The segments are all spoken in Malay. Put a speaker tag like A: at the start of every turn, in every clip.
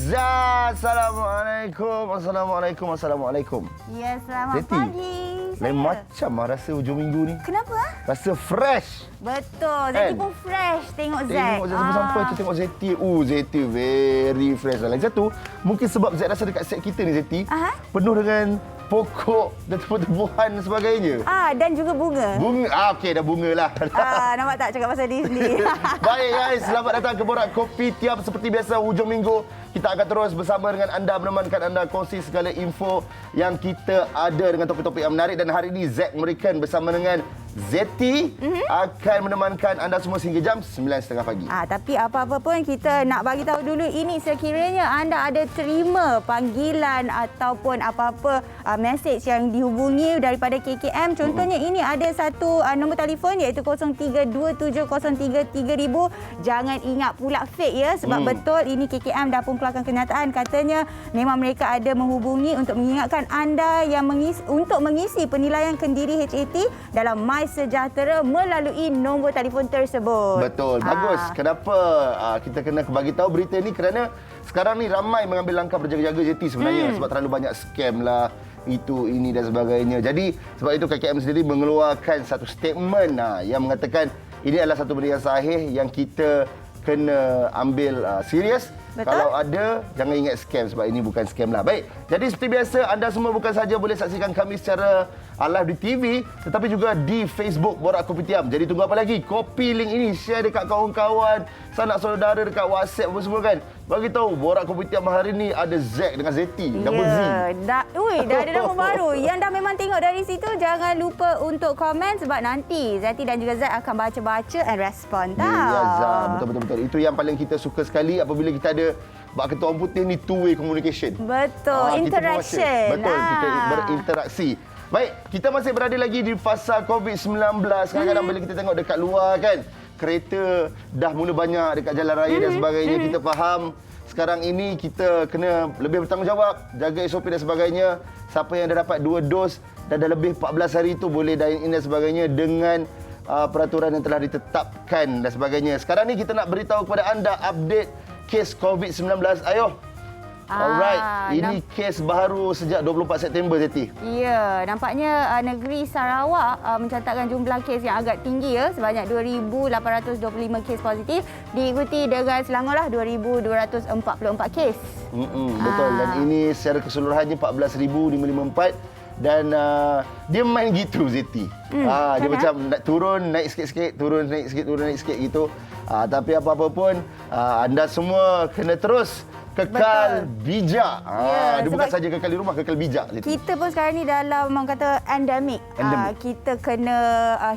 A: Izzat. Assalamualaikum.
B: Ya, selamat
A: Zeti,
B: pagi.
A: Lain macam rasa hujung minggu ni.
B: Kenapa?
A: Rasa fresh.
B: Betul. Zeti pun fresh tengok Zat.
A: Tengok Zeti sampai tu tengok Zeti. Zeti very fresh. Lagi satu, mungkin sebab Zat rasa dekat set kita ni Zeti, penuh dengan pokok dan tumbuhan dan sebagainya.
B: Dan juga bunga.
A: Bunga. Okey, dah bunga lah.
B: Nampak tak cakap pasal diri sendiri.
A: Baik guys, selamat datang ke Borak Kopi Tiam. Seperti biasa hujung minggu kita akan terus bersama dengan anda, menemankan anda kongsi segala info yang kita ada dengan topik-topik yang menarik. Dan hari ini Zack Merican bersama dengan Zeti akan menemankan anda semua sehingga jam 9.30 pagi.
B: Tapi apa-apa pun kita nak bagi tahu dulu ini sekiranya anda ada terima panggilan ataupun apa-apa mesej yang dihubungi daripada KKM. Contohnya ini ada satu nombor telefon iaitu 0327033000. Jangan ingat pula fake ya, sebab betul ini KKM dah pun keluarkan kenyataan, katanya memang mereka ada menghubungi untuk mengingatkan anda yang untuk mengisi penilaian kendiri HAT dalam MySejahtera melalui nombor telefon tersebut.
A: Betul. Bagus. Kenapa kita kena bagi tahu berita ni? Kerana sekarang ni ramai mengambil langkah berjaga-jaga Zeti sebenarnya sebab terlalu banyak scam lah, itu, ini dan sebagainya. Jadi sebab itu KKM sendiri mengeluarkan satu statement yang mengatakan ini adalah satu benda yang sahih yang kita kena ambil serius.
B: Betul?
A: Kalau ada, jangan ingat scam sebab ini bukan scam lah. Baik, jadi seperti biasa anda semua bukan sahaja boleh saksikan kami secara live di TV, tetapi juga di Facebook Borak Kopi Tiam. Jadi tunggu apa lagi? Copy link ini, share dekat kawan-kawan, sanak saudara, dekat WhatsApp apa semua kan. Bagi tahu Borak Kopi Tiam hari ni ada Zack dengan Zeti, double Z.
B: Dah ada nama baru. Yang dah memang tengok dari situ, jangan lupa untuk komen sebab nanti Zeti dan juga Zack akan baca-baca and respon tau.
A: Ya, Zah, betul. Itu yang paling kita suka sekali apabila kita ada Bak Ketua Orang Putih ni two-way communication.
B: Betul, interaction.
A: Betul, kita berinteraksi. Baik, kita masih berada lagi di fasa COVID-19. Kadang-kadang bila kita tengok dekat luar kan, kereta dah mula banyak dekat jalan raya dan sebagainya. Kita faham sekarang ini kita kena lebih bertanggungjawab, jaga SOP dan sebagainya. Siapa yang dah dapat 2 dos dan dah lebih 14 hari itu boleh dine in dan sebagainya dengan peraturan yang telah ditetapkan dan sebagainya. Sekarang ni kita nak beritahu kepada anda update kes COVID-19. Ayo. Alright, ini kes baru sejak 24 September Zeti.
B: Ya, nampaknya negeri Sarawak mencatatkan jumlah kes yang agak tinggi ya, sebanyak 2,825 kes positif, diikuti dengan Selangor lah 2,244 kes.
A: Betul, dan ini secara keseluruhannya 14,554. Dan dia main gitu Zeti. Dia macam nak turun, naik sikit-sikit, turun, naik sikit, turun, naik sikit gitu. Tapi apa-apa pun, anda semua kena terus kekal bijak. Dia bukan saja kekal di rumah, kekal bijak. Zeti.
B: Kita pun sekarang ni dalam orang kata endemik. Kita kena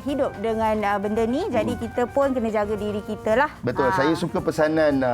B: hidup dengan benda ni. Jadi kita pun kena jaga diri kita lah.
A: Betul. Saya suka pesanan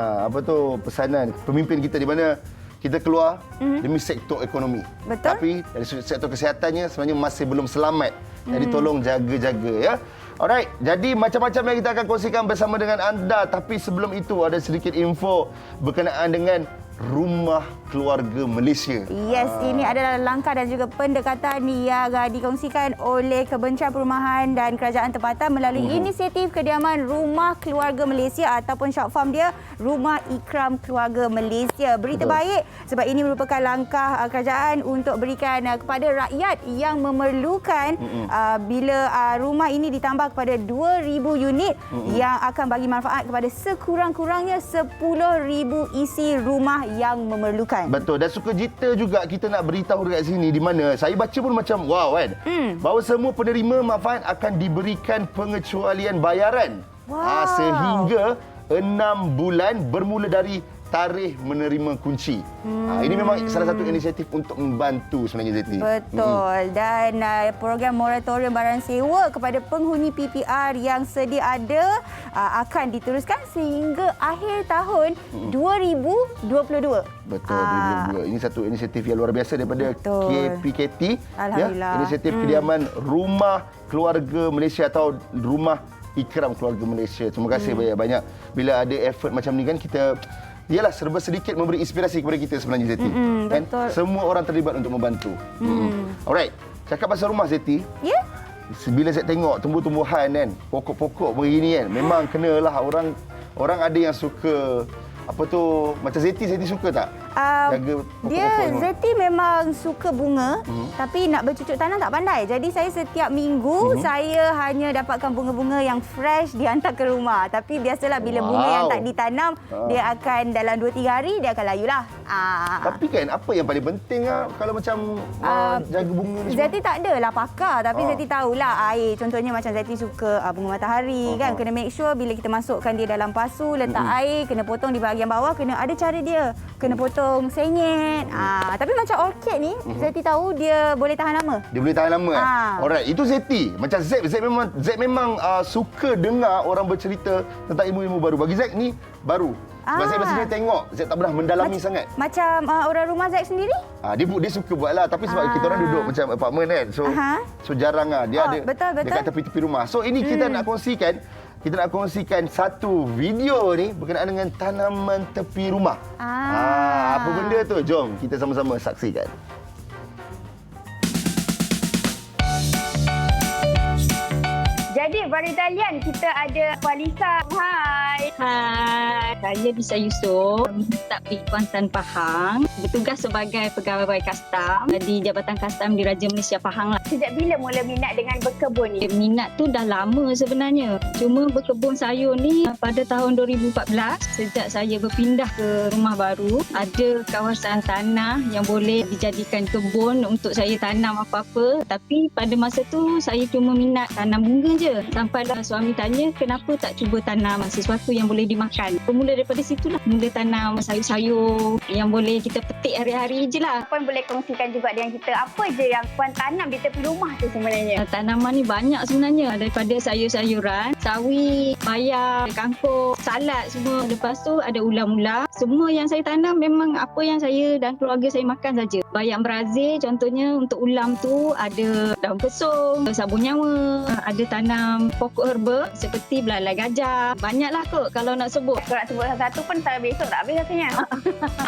A: pesanan pemimpin kita di mana kita keluar demi sektor ekonomi.
B: Betul.
A: Tapi dari sektor kesehatannya sebenarnya masih belum selamat. Jadi tolong jaga-jaga ya. Alright, jadi macam-macam yang kita akan kongsikan bersama dengan anda. Tapi sebelum itu ada sedikit info berkenaan dengan Rumah Keluarga Malaysia.
B: Yes, ini adalah langkah dan juga pendekatan yang dikongsikan oleh Kementerian Perumahan dan Kerajaan Tempatan melalui inisiatif kediaman Rumah Keluarga Malaysia ataupun short form dia Rumah Ikram Keluarga Malaysia. Berita baik sebab ini merupakan langkah kerajaan untuk berikan kepada rakyat yang memerlukan bila rumah ini ditambah kepada 2,000 unit yang akan bagi manfaat kepada sekurang-kurangnya 10,000 isi rumah yang memerlukan.
A: Betul, dan sukacita juga kita nak beritahu dekat sini di mana saya baca pun macam wow kan. Bahawa semua penerima manfaat akan diberikan pengecualian bayaran. Sehingga 6 bulan bermula dari tarikh menerima kunci. Ini memang salah satu inisiatif untuk membantu sebenarnya Zeti.
B: Betul. Dan program moratorium barang sewa kepada penghuni PPR yang sedia ada akan diteruskan sehingga akhir tahun 2022.
A: Betul, 2022. Ini satu inisiatif yang luar biasa daripada KPKT.
B: Alhamdulillah.
A: Inisiatif kediaman Rumah Keluarga Malaysia atau Rumah Ikram Keluarga Malaysia. Terima kasih banyak-banyak. Bila ada effort macam ni kan, kita ialah serba sedikit memberi inspirasi kepada kita sebenarnya Zeti.
B: Betul.
A: Semua orang terlibat untuk membantu. Alright, cakap pasal rumah Zeti.
B: Ya?
A: Bila saya tengok tumbuh-tumbuhan kan, pokok-pokok begini kan, memang kenalah orang ada yang suka apa tu, macam Zeti suka tak? Jaga
B: Dia
A: pokok-pokok semua.
B: Zeti memang suka bunga, tapi nak bercucuk tanam tak pandai. Jadi saya setiap minggu saya hanya dapatkan bunga-bunga yang fresh dihantar ke rumah. Tapi biasalah bila bunga yang tak ditanam, dia akan dalam 2-3 hari dia akan layulah.
A: Tapi kan apa yang paling penting kalau macam jaga bunga ni semua?
B: Zeti tak adalah pakar, tapi Zeti tahulah air. Contohnya macam Zeti suka bunga matahari kan, kena make sure bila kita masukkan dia dalam pasu, letak air, kena potong di bahagian bawah, kena ada cara dia. Kena potong sengit. Tapi macam orchid ni, Zeti tahu dia boleh tahan lama.
A: Dia boleh tahan lama. Alright, itu Zeti. Macam Z memang suka dengar orang bercerita tentang ilmu-ilmu baru. Bagi Z ni baru. Sebab saya biasanya tengok, Z tak pernah mendalami sangat.
B: Macam orang rumah Z sendiri?
A: Dia suka buat lah. Tapi sebab kita orang duduk macam apartment kan. So jarang lah. Dia ada
B: betul.
A: dekat tepi-tepi rumah. So ini kita nak kongsikan. Kita nak kongsikan satu video ni berkenaan dengan tanaman tepi rumah. Apa benda tu? Jom kita sama-sama saksikan.
B: Jadi baru talian kita ada Falisa. Hai.
C: Hai, saya Bisa Yusof, minta di Kuantan Pahang, bertugas sebagai pegawai kastam di Jabatan Kastam di Raja Malaysia Pahang lah.
B: Sejak bila mula minat dengan berkebun ni?
C: Minat tu dah lama sebenarnya. Cuma berkebun sayur ni pada tahun 2014, sejak saya berpindah ke rumah baru, ada kawasan tanah yang boleh dijadikan kebun untuk saya tanam apa-apa. Tapi pada masa tu saya cuma minat tanam bunga je. Sampailah suami tanya kenapa tak cuba tanam sesuatu yang boleh dimakan. Bermula daripada situlah, mula tanam sayur-sayur yang boleh kita petik hari-hari je lah.
B: Puan boleh kongsikan juga dengan kita apa je yang Puan tanam di tepi rumah tu sebenarnya?
C: Tanaman ni banyak sebenarnya, daripada sayur-sayuran, sawi, bayam, kangkung, salad semua. Lepas tu ada ulam-ulam. Semua yang saya tanam memang apa yang saya dan keluarga saya makan saja. Bayam Brazil contohnya, untuk ulam tu ada daun kesung, sabun nyawa, ada tanam pokok herba seperti belalai gajah. Banyaklah kot kalau nak sebut.
B: Kalau nak sebut satu-satu pun sampai besok tak habis rasanya.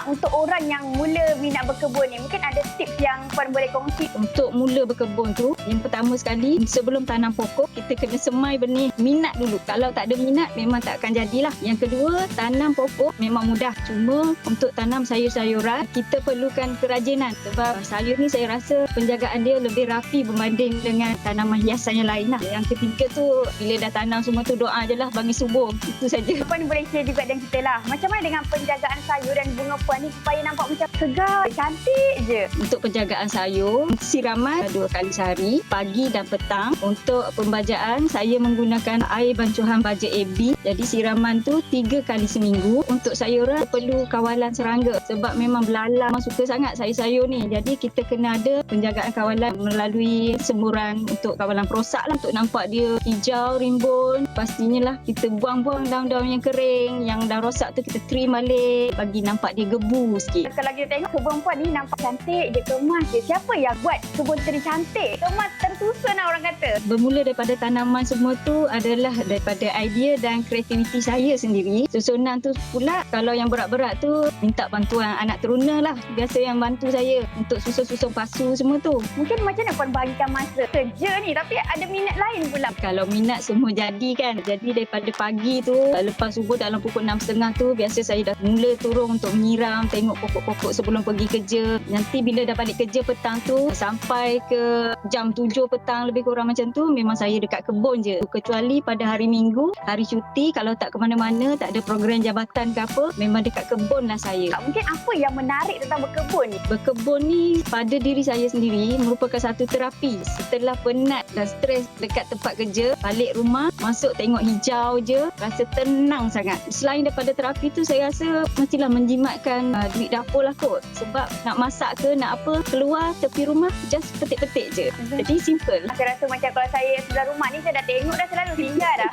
B: Untuk orang yang mula minat berkebun ni, mungkin ada tips yang Puan boleh kongsi?
C: Untuk mula berkebun tu, yang pertama sekali, sebelum tanam pokok, kita kena semai benih minat dulu. Kalau tak ada minat, memang tak akan jadilah. Yang kedua, tanam pokok memang mudah. Cuma untuk tanam sayur-sayuran, kita perlukan kerajinan. Sebab sayur ni saya rasa penjagaan dia lebih rapi berbanding dengan tanaman hiasan yang lain lah. Yang ketiga tu, bila dah tanam semua tu, doa je lah bagi subuh. Itu saja.
B: Puan boleh share juga dengan kita lah. Macam mana dengan penjagaan sayur dan bunga Puan ni supaya nampak macam segar, cantik je?
C: Untuk penjagaan sayur, siraman 2 kali sehari, pagi dan petang. Untuk pembajaan, saya menggunakan air bancuhan baja AB. Jadi siraman tu 3 kali seminggu. Untuk sayuran, perlu kawalan serangga. Sebab memang belalang suka sangat sayur-sayur ni. Jadi kita kena ada penjagaan kawalan melalui semburan untuk kawalan perosak lah. Untuk nampak dia hijau, rimbun. Pastinya lah kita buang-buang daun-daun yang kering. Yang dah rosak tu kita trim balik. Bagi nampak dia gebu sikit.
B: Kalau kita tengok kebun Puan ni nampak cantik je, kemas je. Siapa yang buat kebun tadi cantik? Kemas tersusun lah orang kata.
C: Bermula daripada tanaman semua tu adalah daripada idea dan kreativiti saya sendiri. Susunan tu pula, kalau yang berat-berat tu minta bantuan anak teruna lah. Biasa yang bantu saya untuk susun-susun pasu semua tu.
B: Mungkin macam mana Puan bagikan masa kerja ni, tapi ada minat lain pula.
C: Kalau minat semua jadi kan. Jadi daripada pagi tu, lepas subuh dalam pukul 6.30 tu, biasa saya dah mula turun untuk menyiram, tengok pokok-pokok sebelum pergi kerja. Nanti bila dah balik kerja petang tu, sampai ke jam 7 petang lebih kurang macam tu, memang saya dekat kebun je. Kecuali pada hari Minggu, hari cuti, kalau tak ke mana-mana, tak ada program jabatan ke apa, memang dekat kebun lah saya.
B: Mungkin apa yang menarik tentang berkebun ni?
C: Berkebun ni pada diri saya sendiri merupakan satu terapi. Setelah penat dan stres dekat tempat kerja, balik rumah, masuk tengok hijau je, rasa tenang sangat. Selain daripada terapi tu, saya rasa mestilah menjimatkan duit dapur lah kot. Sebab nak masak ke, nak apa, keluar tepi rumah, just petik-petik je. Jadi simple.
B: Saya rasa macam kalau saya sebelah rumah ni, saya dah tengok dah selalu singgah dah.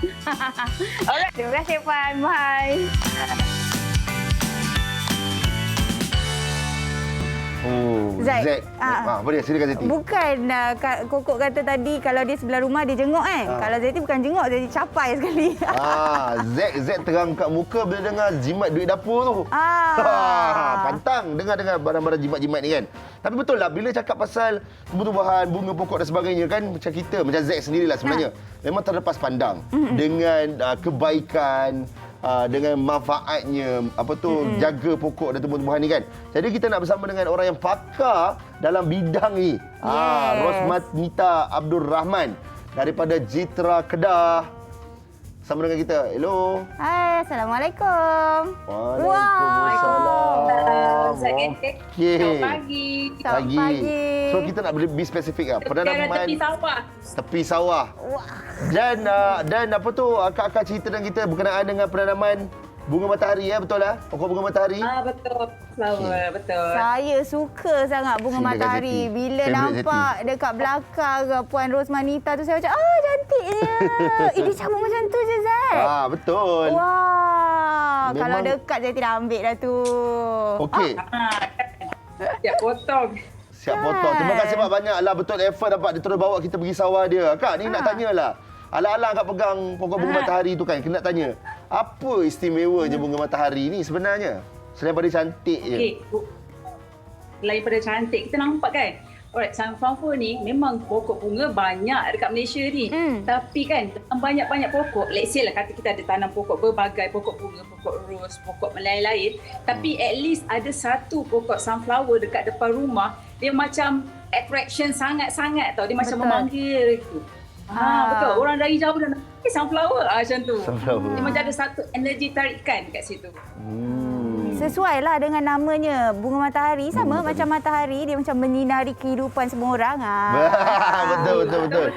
B: Alright, terima kasih Puan. Bye. Zaid.
A: Apa dia? Silakan Zeti.
B: Bukan Kokok kata tadi kalau dia sebelah rumah dia jenguk kan. Kalau Zeti bukan jenguk, Zeti capai sekali.
A: Z terang kat muka bila dengar jimat duit dapur tu. Pantang dengar barang-barang jimat-jimat ni kan. Tapi betul lah bila cakap pasal tumbuh-tumbuhan, bunga pokok dan sebagainya kan, macam kita, macam Z sendirilah sebenarnya memang terlepas pandang dengan kebaikan dengan manfaatnya jaga pokok dan tumbuh-tumbuhan ni kan. Jadi kita nak bersama dengan orang yang pakar dalam bidang ni. Rosmanita Abdul Rahman daripada Jitra Kedah. Sama dengan kita. Hello.
B: Hai, Assalamualaikum.
A: Waalaikumsalam.
D: Okey.
A: Okey.
D: Pagi.
A: Pagi. So kita nak be spesifik lah. Perdanaman
D: Tepi sawah.
A: tepi sawah. Dan apa tu akak-akak cerita dengan kita berkenaan dengan perdanaman bunga matahari betul lah? Pokok bunga matahari.
D: Betul. Flower, betul.
B: Saya suka sangat bunga
A: Sila, Kak
B: matahari.
A: Zeti.
B: Bila
A: Favourite
B: nampak dekat belakang Puan Rosmanita tu saya macam, cantiknya. Dia cabut macam tu je, Zat.
A: Betul.
B: Wah,
A: Memang-
B: kalau dekat Zati dah ambil dah tu.
A: Okey.
D: Siap potong.
A: Siap potong. Terima kasih banyak lah. Betul effort dapat dia terus bawa kita pergi sawah dia. Kak, ni nak tanyalah. Alang-alang Kak pegang pokok bunga matahari tu kan. Kena nak tanya. Apa istimewanya bunga matahari ni sebenarnya? Selain pada cantik je.
D: Okey. Selain pada cantik, kita nampak kan? Alright, sunflower ni memang pokok bunga banyak dekat Malaysia ni. Tapi kan, dalam banyak-banyak pokok, let's say lah kata kita ada tanam pokok berbagai, pokok bunga, pokok ros, pokok lain-lain. Tapi at least ada satu pokok sunflower dekat depan rumah, dia macam attraction sangat-sangat tau. Dia macam memanggil gitu. Betul. Orang dari jauh dah nampak sunflower macam tu.
A: Sunflower.
D: Dia macam ada satu energi tarikan kat situ.
B: Sesuai lah dengan namanya. Bunga matahari sama macam matahari. Dia macam menyinari kehidupan semua orang.
A: Betul.
D: Betul.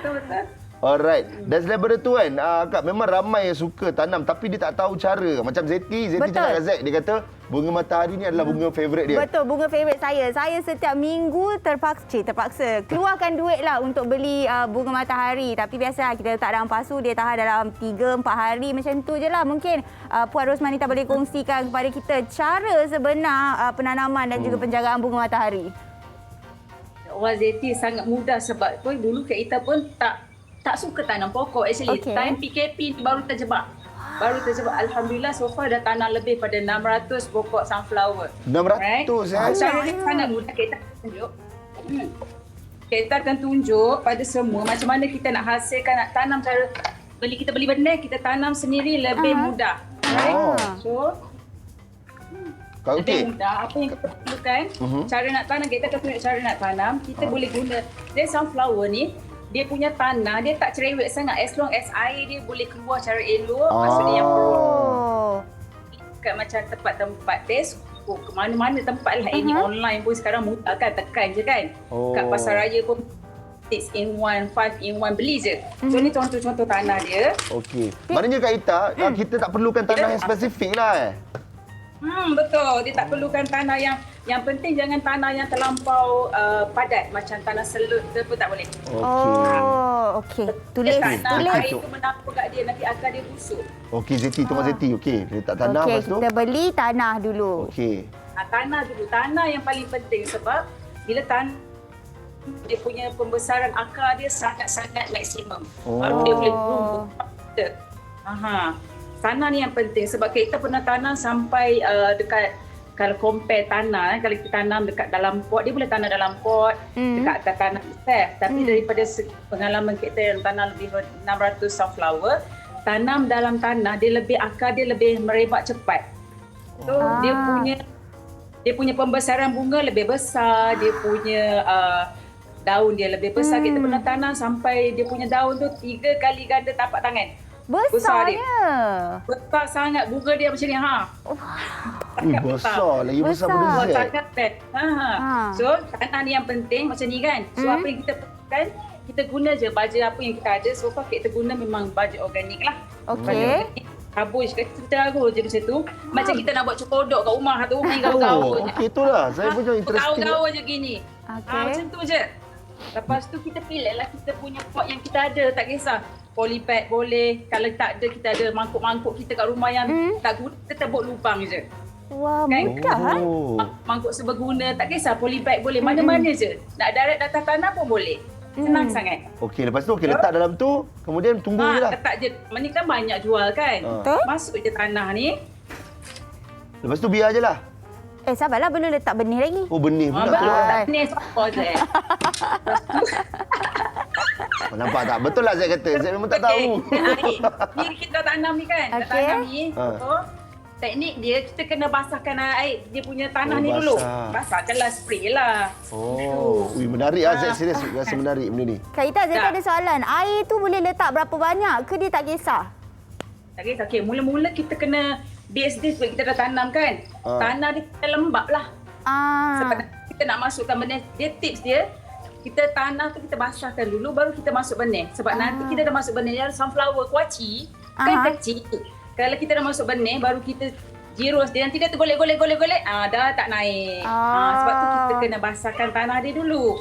A: Alright. Dan selain daripada tu kan, Kak, memang ramai yang suka tanam tapi dia tak tahu cara. Macam Zeti
B: Betul.
A: cakap dengan Zack, dia kata bunga matahari ni adalah bunga favourite dia.
B: Betul, bunga favourite saya. Saya setiap minggu terpaksa keluarkan duit lah untuk beli bunga matahari. Tapi biasalah kita letak dalam pasu, dia tahan dalam 3-4 hari macam tu je lah. Mungkin Puan Rosmanita boleh kongsikan kepada kita cara sebenar penanaman dan juga penjagaan bunga matahari.
D: Wah, Zeti sangat mudah sebab tu dulu Kak Ita pun tak suka tanam pokok actually.
B: Okey.
D: Time PKP ni baru terjebak. Alhamdulillah so far dah tanam lebih pada 600 pokok sunflower.
A: 600
D: Cara dia sangat mudah. Kita tunjuk. Kita akan tunjuk pada semua macam mana kita nak hasilkan, nak tanam cara kita beli benda, kita tanam sendiri lebih mudah. So lebih mudah. Apa yang kita perlukan, cara nak tanam, kita akan tunjuk cara nak tanam. Kita boleh guna dia sunflower ni, dia punya tanah, dia tak cerewet sangat. As long as air dia boleh keluar cara elok, maksudnya yang perlu kat macam tempat-tempat Tesco, ke mana-mana tempat lah. Ini online pun sekarang mudah kan, tekan je kan. Kat pasar raya pun 6 in 1, 5 in 1 beli je. So ni contoh-contoh tanah dia.
A: Okey. Maknanya Kak Ita, kita tak perlukan tanah yang spesifik lah
D: Betul. Dia tak perlukan tanah yang penting jangan tanah yang terlampau padat. Macam tanah selut ke pun tak boleh.
B: Okey. Tulis.
D: Tanah air tu menampuk kat dia, nanti akar dia busuk.
A: Okey, Zeti, tunggu Zeti. Okey, dia letak tanah lepas tu.
B: Kita beli tanah dulu.
A: Okey.
D: Tanah dulu. Tanah yang paling penting sebab bila dia punya pembesaran akar dia sangat-sangat maksimum. Baru dia boleh tumbuh. Tanah ni yang penting sebab kita pernah tanam sampai dekat, kalau compare tanah, kalau kita tanam dekat dalam pot, dia boleh tanam dalam pot, dekat atas tanah safe. Tapi daripada pengalaman kita yang tanam lebih 600 sunflower, tanam dalam tanah, akar dia lebih merebak cepat. So dia punya pembesaran bunga lebih besar, dia punya daun dia lebih besar. Kita pernah tanam sampai dia punya daun tu 3 kali ganda tapak tangan.
B: Besarnya.
D: Besar sangat. Bunga dia macam ni.
A: Besar. Lagi besar pada Zack.
D: Sangat best. So, tanah ni yang penting macam ni kan. So, apa yang kita perlukan, kita guna je baja apa yang kita ada. So far kita guna memang baja organik lah.
B: Okey.
D: Habis kita garuk je macam tu. Macam kita nak buat cokodok kat rumah tu. Main garuk-garuk je.
A: Okey, itulah. Saya punya interesting.
D: Garuk-garuk je gini.
B: Okey.
D: Macam tu je. Lepas tu kita pilih lah kita punya pot yang kita ada. Tak kisah. Polybag boleh. Kalau tak ada, kita ada mangkuk-mangkuk kita kat rumah yang tak guna, kita buat lubang je.
B: Wah,
D: Kan?
B: mudah.
D: Mangkuk seberguna, tak kisah. Polybag boleh. Mana-mana je. Nak direct datang tanah pun boleh. Senang sangat.
A: Okey, lepas tu letak dalam tu, kemudian tunggu je lah.
D: Letak je. Ni kan banyak jual kan. Masuk je tanah ni.
A: Lepas tu biar je lah.
B: Sabarlah, belum letak benih lagi.
A: Oh, benih pula.
D: Betul. Ni support je.
A: Nampak tak? Betul lah saya kata. Saya memang tak tahu.
D: Air. Ni kita tanam ni kan. Kita
B: Okey.
D: tanam ni. Oh, teknik dia, kita kena basahkan air dia punya tanah ni dulu.
A: basah.
D: Basahkanlah, spray lah.
A: Oh, ui, menarik lah. Saya serius rasa menarik benda ni.
B: Kak Ita, saya
D: Tak.
B: ada soalan. Air tu boleh letak berapa banyak ke dia tak kisah?
D: Tak kisah. Okay, mula-mula kita kena base dia sebab kita dah tanam kan. Tanah dia kita lembab lah. Sebab kita nak masukkan benih, dia tips dia, kita tanah tu kita basahkan dulu baru kita masuk benih. Sebab nanti kita dah masuk benih, yang sunflower kuaci kan kecil. Kalau kita dah masuk benih, baru kita jirus dia, nanti dia tergolek, dah tak naik. Sebab tu kita kena basahkan tanah dia dulu.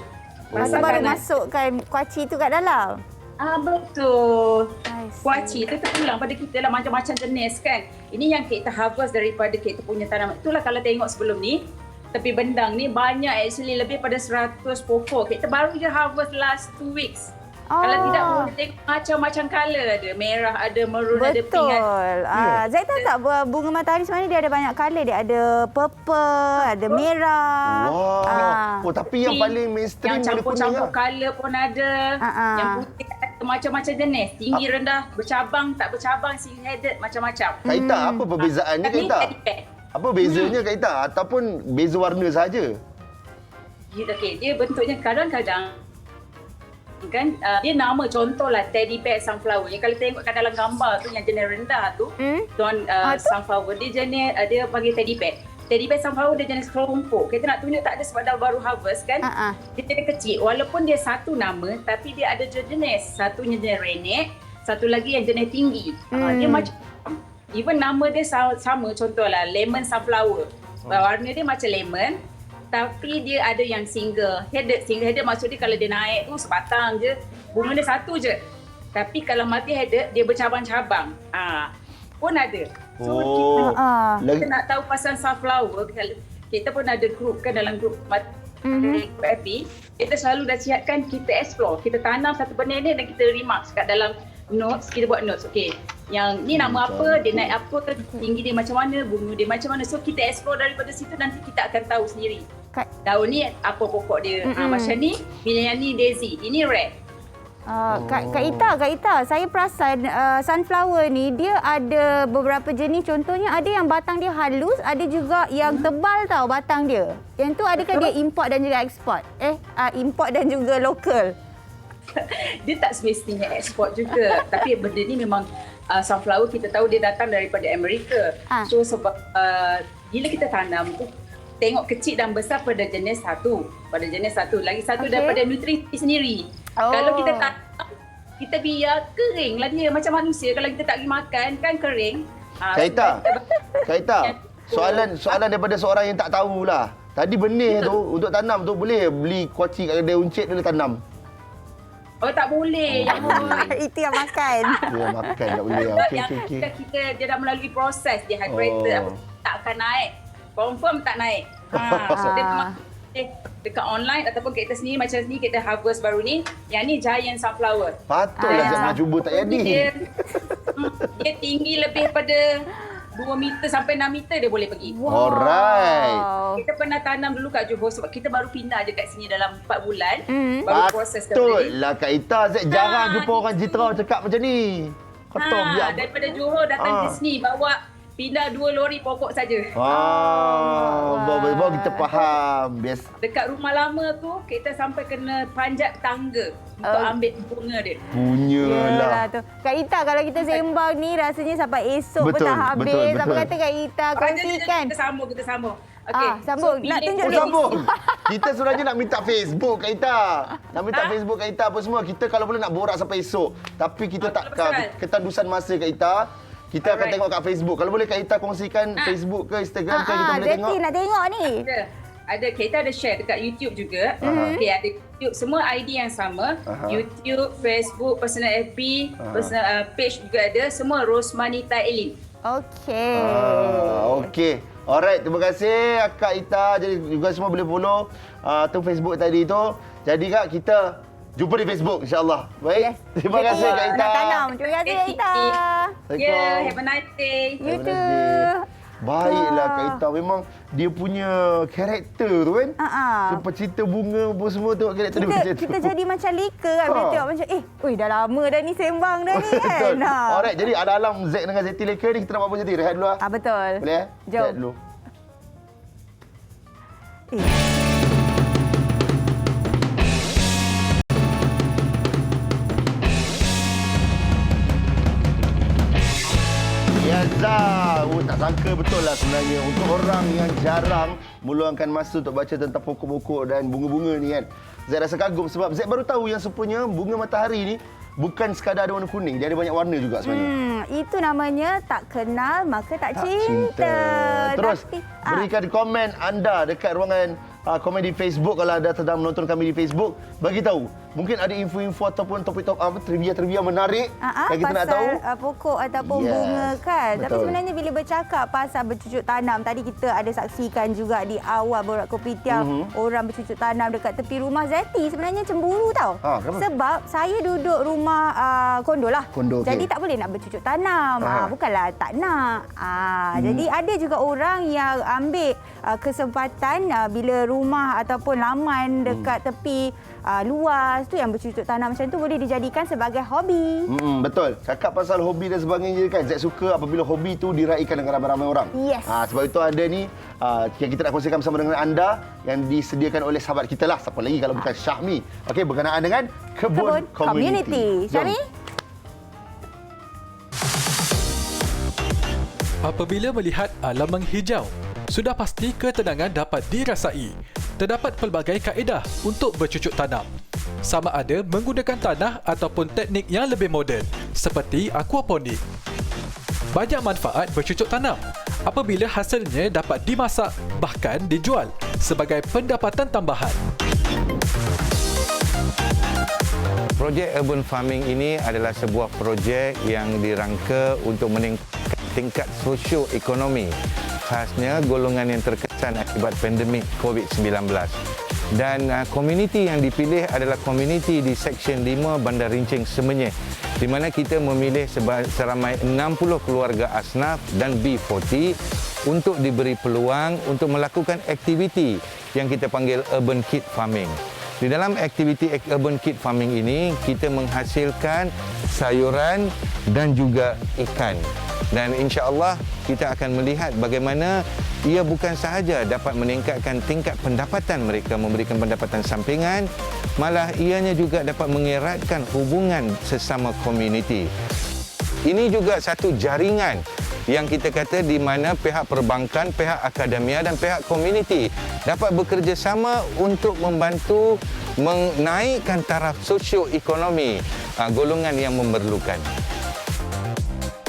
B: Lepas tu baru masukkan kuaci tu kat dalam.
D: Betul.
B: I see.
D: Kuaci tu terpulang pada kita lah macam-macam jenis kan. Ini yang kita harvest daripada kita punya tanaman. Itulah kalau tengok sebelum ni, tepi bendang ni banyak actually lebih pada 100 pokok. Kita baru je harvest last 2 weeks. Kalau tidak boleh tengok macam-macam colour ada. Merah ada, maroon ada, pink ada.
B: Betul. Saya tahu tak bunga matahari sebenarnya dia ada banyak colour. Dia ada purple, ada merah.
A: Wah. Oh, tapi yang paling mainstream
D: Yang
A: dia
D: campur-campur
A: kuning lah.
D: colour pun ada. Yang putih ada macam-macam jenis. Tinggi, rendah, bercabang, tak bercabang, single-headed, macam-macam.
A: Kak Ita, apa perbezaannya Kak
D: Ni
A: Ita?
D: teddy bear.
A: Apa bezanya Kak Ita? Ataupun beza warna saja?
D: Okey, dia bentuknya kadang-kadang kan dia nama contohlah teddy bear sunflower. Yang kalau tengokkan dalam gambar tu yang jenis rendah tu, sunflower dia jenis dia panggil teddy bear. Teddy bear sunflower dia jenis kelompok. Kita nak tunjuk tak ada sebab dah baru harvest kan. Dia jenis kecil. Walaupun dia satu nama tapi dia ada jenis. Satunya jenis renek, satu lagi yang jenis tinggi. Dia macam even nama dia sama, contohlah lemon sunflower. Warna dia macam lemon, tapi dia ada yang single headed. Single headed maksud dia kalau dia naik tu sebatang je, bunga dia satu je. Tapi kalau multi headed dia bercabang-cabang. Pun ada. So kita nak tahu pasal sunflower, kita pun ada group kan, dalam group FB, kita selalu dah siapkan, kita explore, kita tanam satu benih ni dan kita remarks kat dalam notes, kita buat notes. Okey, yang ni nama apa, dia naik apa, tinggi dia macam mana, bunga dia macam mana. So kita explore daripada situ, nanti kita akan tahu sendiri. Daun ni apa pokok dia. Macam ni, bila yang ni daisy, ini red.
B: Kak Ita, saya perasan sunflower ni dia ada beberapa jenis. Contohnya ada yang batang dia halus, ada juga yang tebal tau batang dia. Yang tu adakah dia import dan juga ekspor? Import dan juga lokal.
D: Dia tak semestinya ekspor juga. Tapi benda ni memang sunflower kita tahu dia datang daripada Amerika. So sebab bila kita tanam tu, tengok kecil dan besar pada jenis satu. Lagi satu daripada nutrisi sendiri. Kalau kita tanam, kita biar kering lah dia. Macam manusia, kalau kita tak pergi makan kan kering.
A: Kak Ita, soalan daripada seorang yang tak tahulah. Tadi benih tu untuk tanam tu boleh beli kuaci kat kedai uncit dia tanam?
D: Oh tak boleh.
B: Itu yang makan.
A: Dia makan tak boleh. Okey.
D: Dia dah melalui proses dehydrated, tak akan naik. Confirm tak naik. So dia memang dekat online ataupun kita sendiri macam ni, kita harvest baru ni. Yang ni giant sunflower.
A: Patutlah saya nak cuba tak jadi.
D: Dia tinggi lebih pada 2 meter sampai 6 meter dia boleh pergi.
A: Alright.
D: Kita pernah tanam dulu kat Johor sebab kita baru pindah je kat sini dalam 4 bulan. Baru proses kat sini.
A: Patutlah Kak Ita, saya jarang jumpa orang Jitra cakap macam ni. Kotor biar.
D: Daripada Johor datang ke sini bawa pindah 2 lori pokok saja.
A: Baru kita faham. Biasa.
D: Dekat rumah lama tu kita sampai kena panjat tangga untuk ambil bunga dia.
A: Punyalah.
B: Tu. Kak Ita, kalau kita sembang ni rasanya sampai esok pun
A: Betul,
B: tak habis.
A: betul.
B: Apa kata Kak Ita kongsikan?
D: Kita sambung. Okey.
B: Sambung. Nak tunjuk
A: Sambung. Kita sebenarnya nak minta Facebook Kak Ita. Nak minta Facebook Kak Ita apa semua. Kita kalau boleh nak borak sampai esok. Tapi kita takkan ketandusan masa Kak Ita. Kita akan tengok kat Facebook. Kalau boleh Kak Ita kongsikan Facebook ke Instagram ke kita boleh tengok.
B: nak tengok ni.
D: Ada kita ada share dekat YouTube juga. Okey, ada YouTube, semua ID yang sama. YouTube, Facebook, personal FB, personal page juga ada. Semua Rosmanita Elin.
B: Okey.
A: Okey. Alright, terima kasih Kak Ita. Jadi juga semua boleh follow tu Facebook tadi tu. Jadi Kak, kita jumpa di Facebook insya-Allah. Baik.
B: Yes.
A: Terima kasih Kak Ita.
B: Nak tanam. Terima kasih Kak Ita.
D: Yeah, have a nice day.
B: You too.
A: Baiklah Kak Ita, memang dia punya karakter tu kan. So, pecinta bunga pun semua tengok karakter dia macam tu.
B: Kita jadi macam leka kan bila tengok macam dah lama dah ni sembang dah ni kan.
A: Betul. Alright, jadi ada alam Zack dengan Zeti leka ni, kita nak buat apa Zeti? Rehat dulu lah.
B: Betul.
A: Boleh
B: Jom.
A: Rehat dulu. Ya Zah, tak sangka betul lah sebenarnya untuk orang yang jarang meluangkan masa untuk baca tentang pokok-pokok dan bunga-bunga ni kan. Zack rasa kagum sebab Zack baru tahu yang sebenarnya bunga matahari ni bukan sekadar ada warna kuning, dia ada banyak warna juga sebenarnya.
B: Itu namanya tak kenal maka tak cinta.
A: Terus berikan komen anda dekat ruangan komen di Facebook. Kalau anda sedang menonton kami di Facebook, bagi tahu. Mungkin ada info-info ataupun topik-topik trivia-trivia menarik yang kita nak tahu.
B: Pokok ataupun bunga kan.
A: Betul.
B: Tapi sebenarnya bila bercakap pasal bercucuk tanam, tadi kita ada saksikan juga di awal Borak Kopitiam, orang bercucuk tanam dekat tepi rumah Zeti. Sebenarnya cemburu tau.
A: Kenapa?
B: Sebab saya duduk rumah kondo lah.
A: Kondo,
B: jadi tak boleh nak bercucuk tanam. Bukanlah tak nak. Jadi ada juga orang yang ambil kesempatan bila rumah ataupun laman dekat tepi luas tu yang bercucuk tanam macam tu boleh dijadikan sebagai hobi.
A: Betul. Cakap pasal hobi dan sebagainya kan. Zack suka apabila hobi tu diraikan dengan ramai-ramai orang.
B: Yes.
A: Sebab itu ada ni yang kita nak kongsikan bersama dengan anda yang disediakan oleh sahabat kita lah. Siapa lagi kalau bukan Syahmi. Okey, berkenaan dengan Kebun Community.
B: Syahmi?
E: Apabila melihat alam menghijau, sudah pasti ketenangan dapat dirasai. Terdapat pelbagai kaedah untuk bercucuk tanam. Sama ada menggunakan tanah ataupun teknik yang lebih moden seperti aquaponik. Banyak manfaat bercucuk tanam apabila hasilnya dapat dimasak bahkan dijual sebagai pendapatan tambahan.
F: Projek urban farming ini adalah sebuah projek yang dirangka untuk meningkatkan tingkat sosioekonomi, khasnya golongan yang terkesan akibat pandemik COVID-19. Dan komuniti yang dipilih adalah komuniti di Seksyen 5 Bandar Rincing Semenyih, di mana kita memilih seramai 60 keluarga asnaf dan B40 untuk diberi peluang untuk melakukan aktiviti yang kita panggil urban kit farming. Di dalam aktiviti urban kit farming ini, kita menghasilkan sayuran dan juga ikan. Dan insya-Allah kita akan melihat bagaimana ia bukan sahaja dapat meningkatkan tingkat pendapatan mereka, memberikan pendapatan sampingan, malah ianya juga dapat mengeratkan hubungan sesama komuniti. Ini juga satu jaringan yang kita kata di mana pihak perbankan, pihak akademia dan pihak komuniti dapat bekerjasama untuk membantu menaikkan taraf sosioekonomi golongan yang memerlukan.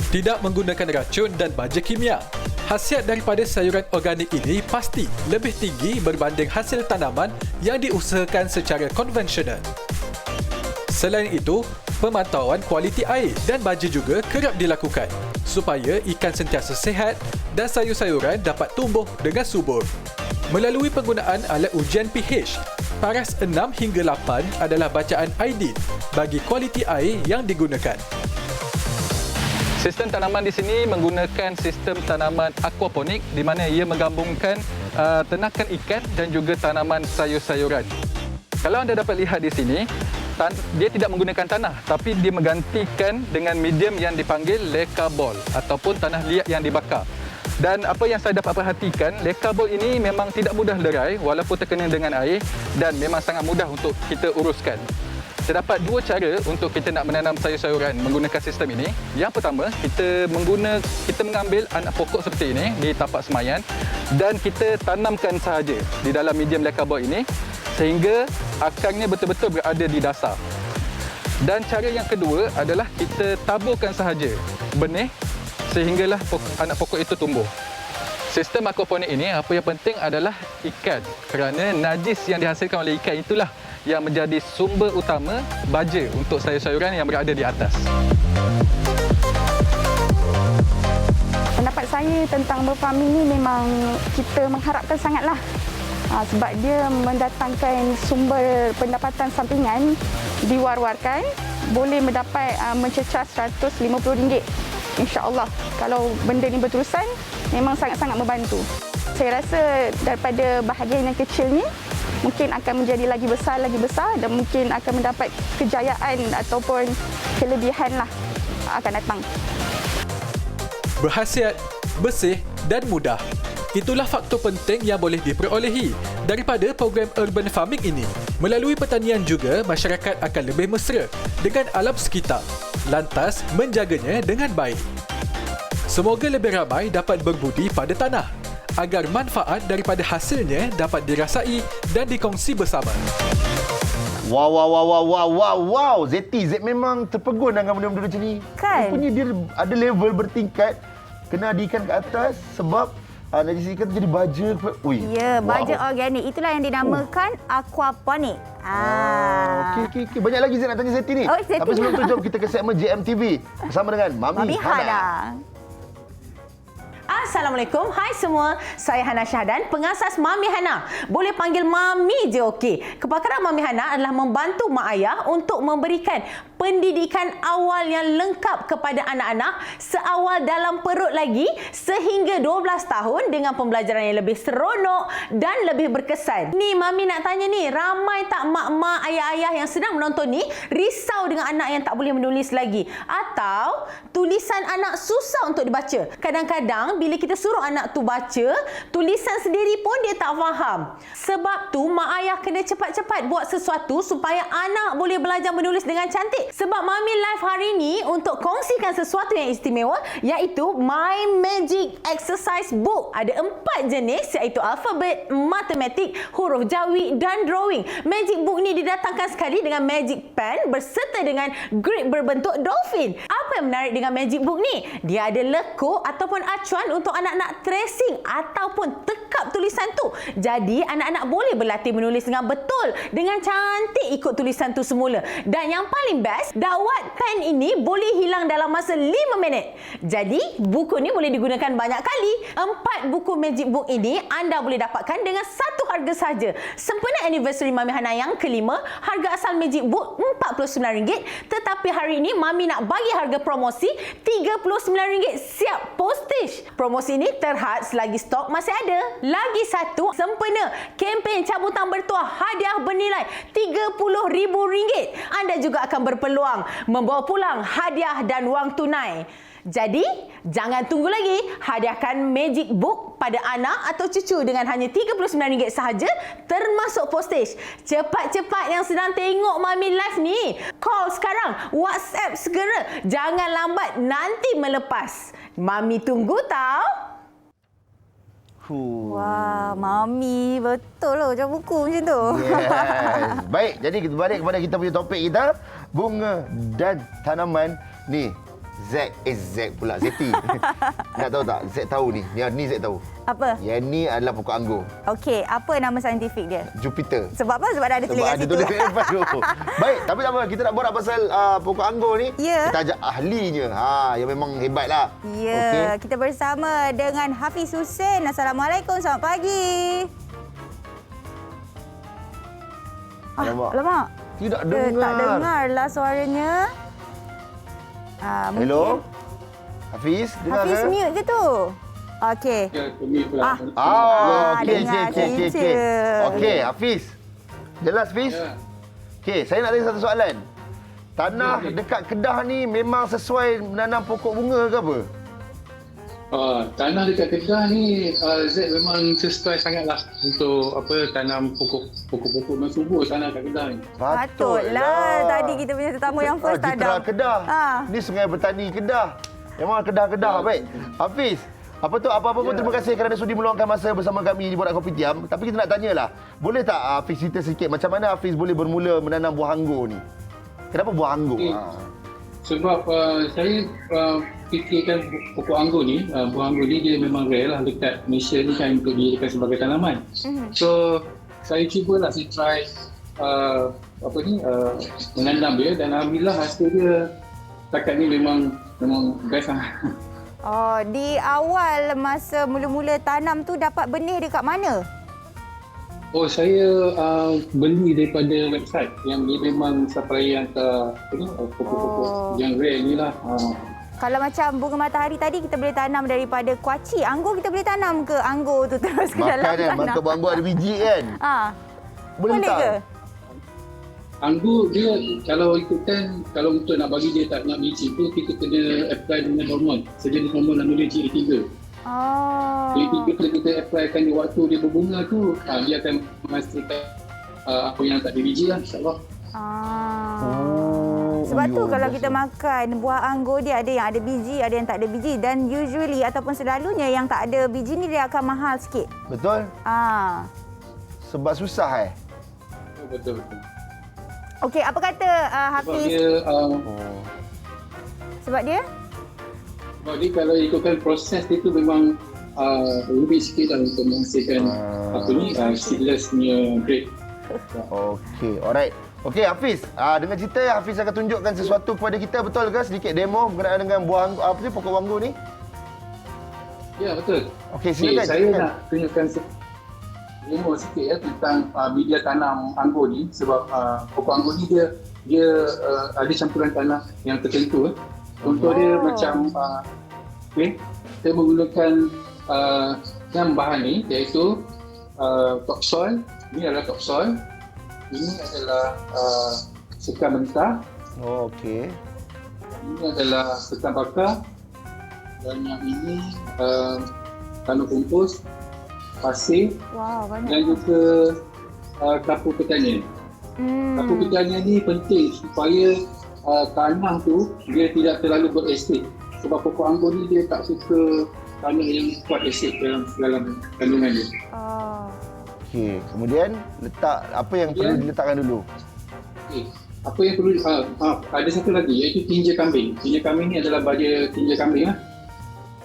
E: Tidak menggunakan racun dan baja kimia. Khasiat daripada sayuran organik ini pasti lebih tinggi berbanding hasil tanaman yang diusahakan secara konvensional. Selain itu, pemantauan kualiti air dan baja juga kerap dilakukan supaya ikan sentiasa sihat dan sayur-sayuran dapat tumbuh dengan subur. Melalui penggunaan alat ujian pH, paras 6 hingga 8 adalah bacaan ideal bagi kualiti air yang digunakan. Sistem tanaman di sini menggunakan sistem tanaman aquaponik di mana ia menggabungkan ternakan ikan dan juga tanaman sayur-sayuran. Kalau anda dapat lihat di sini, dia tidak menggunakan tanah tapi dia menggantikan dengan medium yang dipanggil leca ball ataupun tanah liat yang dibakar. Dan apa yang saya dapat perhatikan, leca ball ini memang tidak mudah lerai walaupun terkena dengan air dan memang sangat mudah untuk kita uruskan. Terdapat dua cara untuk kita nak menanam sayur-sayuran menggunakan sistem ini. Yang pertama, kita mengambil anak pokok seperti ini di tapak semayan dan kita tanamkan sahaja di dalam medium leca ball ini sehingga akarnya betul-betul berada di dasar. Dan cara yang kedua adalah kita taburkan sahaja benih sehinggalah anak pokok itu tumbuh. Sistem aquaponik ini apa yang penting adalah ikan, kerana najis yang dihasilkan oleh ikan itulah yang menjadi sumber utama baja untuk sayur-sayuran yang berada di atas.
G: Pendapat saya tentang berfarming ni memang kita mengharapkan sangatlah. Sebab dia mendatangkan sumber pendapatan sampingan, diwar-warkan boleh mendapat mencecah RM150 InsyaAllah kalau benda ni berterusan memang sangat-sangat membantu. Saya rasa daripada bahagian yang kecil ni mungkin akan menjadi lagi besar dan mungkin akan mendapat kejayaan ataupun kelebihan lah akan datang.
E: Berkhasiat, bersih dan mudah. Itulah faktor penting yang boleh diperolehi daripada program urban farming ini. Melalui pertanian juga, masyarakat akan lebih mesra dengan alam sekitar, lantas menjaganya dengan baik. Semoga lebih ramai dapat berbudi pada tanah agar manfaat daripada hasilnya dapat dirasai dan dikongsi bersama.
A: Wow. Zeti memang terpegun dengan benda-benda macam ni.
B: Kan?
A: Rupanya dia ada level bertingkat. Kena adikan ke atas sebab najis ikan tu jadi baja. Ui.
B: Ya, baja organik. Itulah yang dinamakan aquaponik.
A: Okey. Banyak lagi saya nak tanya Zeti ni.
B: Oh, Zeti.
A: Tapi sebelum tu jom kita ke segmen JMTV bersama dengan Mami Hana.
H: Assalamualaikum. Hai semua. Saya Hana Syahdan, pengasas Mami Hana. Boleh panggil Mami je okey. Kepakaran Mami Hana adalah membantu mak ayah untuk memberikan pendidikan awal yang lengkap kepada anak-anak seawal dalam perut lagi sehingga 12 tahun dengan pembelajaran yang lebih seronok dan lebih berkesan. Ni Mami nak tanya ni, ramai tak mak-mak, ayah-ayah yang sedang menonton ni risau dengan anak yang tak boleh menulis lagi atau tulisan anak susah untuk dibaca. Kadang-kadang bila kita suruh anak tu baca, tulisan sendiri pun dia tak faham. Sebab tu mak ayah kena cepat-cepat buat sesuatu supaya anak boleh belajar menulis dengan cantik. Sebab Mami live hari ni untuk kongsikan sesuatu yang istimewa iaitu My Magic Exercise Book. Ada 4 jenis iaitu alfabet, matematik, huruf jawi dan drawing. Magic Book ni didatangkan sekali dengan magic pen berserta dengan grip berbentuk dolphin. Apa yang menarik dengan Magic Book ni? Dia ada lekuk ataupun acuan untuk anak-anak tracing ataupun tekap tulisan tu. Jadi anak-anak boleh berlatih menulis dengan betul, dengan cantik ikut tulisan tu semula. Dan yang paling best, dakwat pen ini boleh hilang dalam masa 5 minit. Jadi, buku ni boleh digunakan banyak kali. 4 buku Magic Book ini anda boleh dapatkan dengan satu harga sahaja. Sempena anniversary Mami Hana yang kelima, harga asal Magic Book RM49. Tetapi hari ini Mami nak bagi harga promosi RM39 siap postage. Promosi ini terhad selagi stok masih ada. Lagi satu, sempena kempen cabutan bertuah hadiah bernilai RM30,000. Anda juga akan berpeluang membawa pulang hadiah dan wang tunai. Jadi, jangan tunggu lagi. Hadiahkan Magic Book pada anak atau cucu dengan hanya RM39 sahaja termasuk postage. Cepat-cepat yang sedang tengok Mami Live ni. Call sekarang, WhatsApp segera. Jangan lambat, nanti melepas. Mami tunggu tau.
B: Wah, Mami betul lah baca buku macam tu.
A: Yes. Baik, jadi kita balik kepada kita punya topik kita. Bunga dan tanaman ni. Z pula, Zeti. Nak tahu tak? Z tahu ni. Yang ni Z tahu.
B: Apa?
A: Yang ni adalah pokok anggur.
B: Okey, apa nama saintifik dia?
A: Jupiter.
B: Sebab apa? Sebab dah ada tulis kat situ.
A: Baik, tapi tak apa. Kita nak borak pasal pokok anggur ni.
B: Ya.
A: Kita ajak ahlinya. Yang memang hebat lah.
B: Ya, okay. Kita bersama dengan Hafiz Hussein. Assalamualaikum, selamat pagi. Alamak.
A: Tidak dengar.
B: Tak dengarlah suaranya.
A: Hello? Hafiz, dengar
B: Hafiz
A: ke?
B: mute ke tu? Okey.
A: Okey. Okey, Hafiz. Jelas, Hafiz? Ya. Okey, saya nak tanya satu soalan. Tanah dekat Kedah ni memang sesuai menanam pokok bunga ke apa?
I: Tanah dekat Kedah ni Z memang sesuai sangatlah untuk tanam pokok-pokok dan subur tanah dekat Kedah ni.
B: Patutlah. Tadi kita punya tetamu yang first
A: Citra Kedah. Ni Sungai Bertani Kedah. Memang Kedah. Baik. Hafiz, apa-apa pun terima kasih kerana sudi meluangkan masa bersama kami di Borak Kopi Tiam. Tapi kita nak tanyalah, boleh tak Hafiz cerita sikit macam mana Hafiz boleh bermula menanam buah anggur ni? Kenapa buah anggur?
I: Sebab saya fikirkan pokok anggur ni, buah anggur ni dia memang rare lah dekat Malaysia ni kan untuk dijadikan sebagai tanaman. So saya cubalah, saya try menanam dia dan alhamdulillah hasil dia setakat ni memang best lah.
B: Di awal masa mula-mula tanam tu dapat benih dekat mana?
I: Saya beli daripada website yang dia memang supply yang pokok-pokok yang rare ni lah.
B: Kalau macam bunga matahari tadi kita boleh tanam daripada kuaci. Anggur kita boleh tanam ke anggur tu terus ke dalam
A: Makan kan,
B: tanah?
A: makan buah-buah ada biji kan. Boleh
B: Boleh
A: tak?
B: ke?
I: Anggur dia kalau ikutkan, kalau untuk nak bagi dia tak nak biji tu, kita kena apply dengan hormon. Sejenis hormon nama dia GA3. GA3 kalau kita applykan di waktu dia berbunga tu, dia akan memastikan apa yang tak ada biji lah, insyaAllah.
B: Sebab tu kalau kita makan buah anggur, dia ada yang ada biji, ada yang tak ada biji, dan usually ataupun selalunya yang tak ada biji ni dia akan mahal sikit.
A: Betul? Sebab susah
I: Betul.
B: Okey, apa kata Hafiz? Sebab dia?
I: Sebab dia kalau ikutkan proses dia tu memang lebih sikit lah untuk menghasilkan seedless punya grade.
A: Okey, alright. Okey Hafiz, dengan cerita Hafiz akan tunjukkan sesuatu kepada kita, betul ke? Sedikit demo berkenaan dengan buah anggur, apa ni, pokok anggur ni?
I: Ya, betul.
A: Okey, silakan.
I: Saya nak tunjukkan demo sikit tentang media tanam anggur ni, sebab pokok anggur ni dia ada campuran tanah yang tertentu. Contoh dia macam saya menggunakan bahan ni, iaitu topsoil. Ini adalah topsoil. Ini adalah sekam mentah.
A: Okey.
I: Ini adalah sekam bakar. Dan yang ini tanah kompos, pasir, dan juga kapur pertanian. Kapur pertanian ni penting supaya tanah tu dia tidak terlalu berasid. Sebab pokok anggur ni dia tak suka tanah yang kuat asid dalam kandungan dia.
A: Okey, kemudian letak apa yang perlu diletakkan dulu?
I: Okey. Apa yang perlu ada satu lagi, iaitu tinja kambing. Tinja kambing ni adalah baja tinja kambing lah.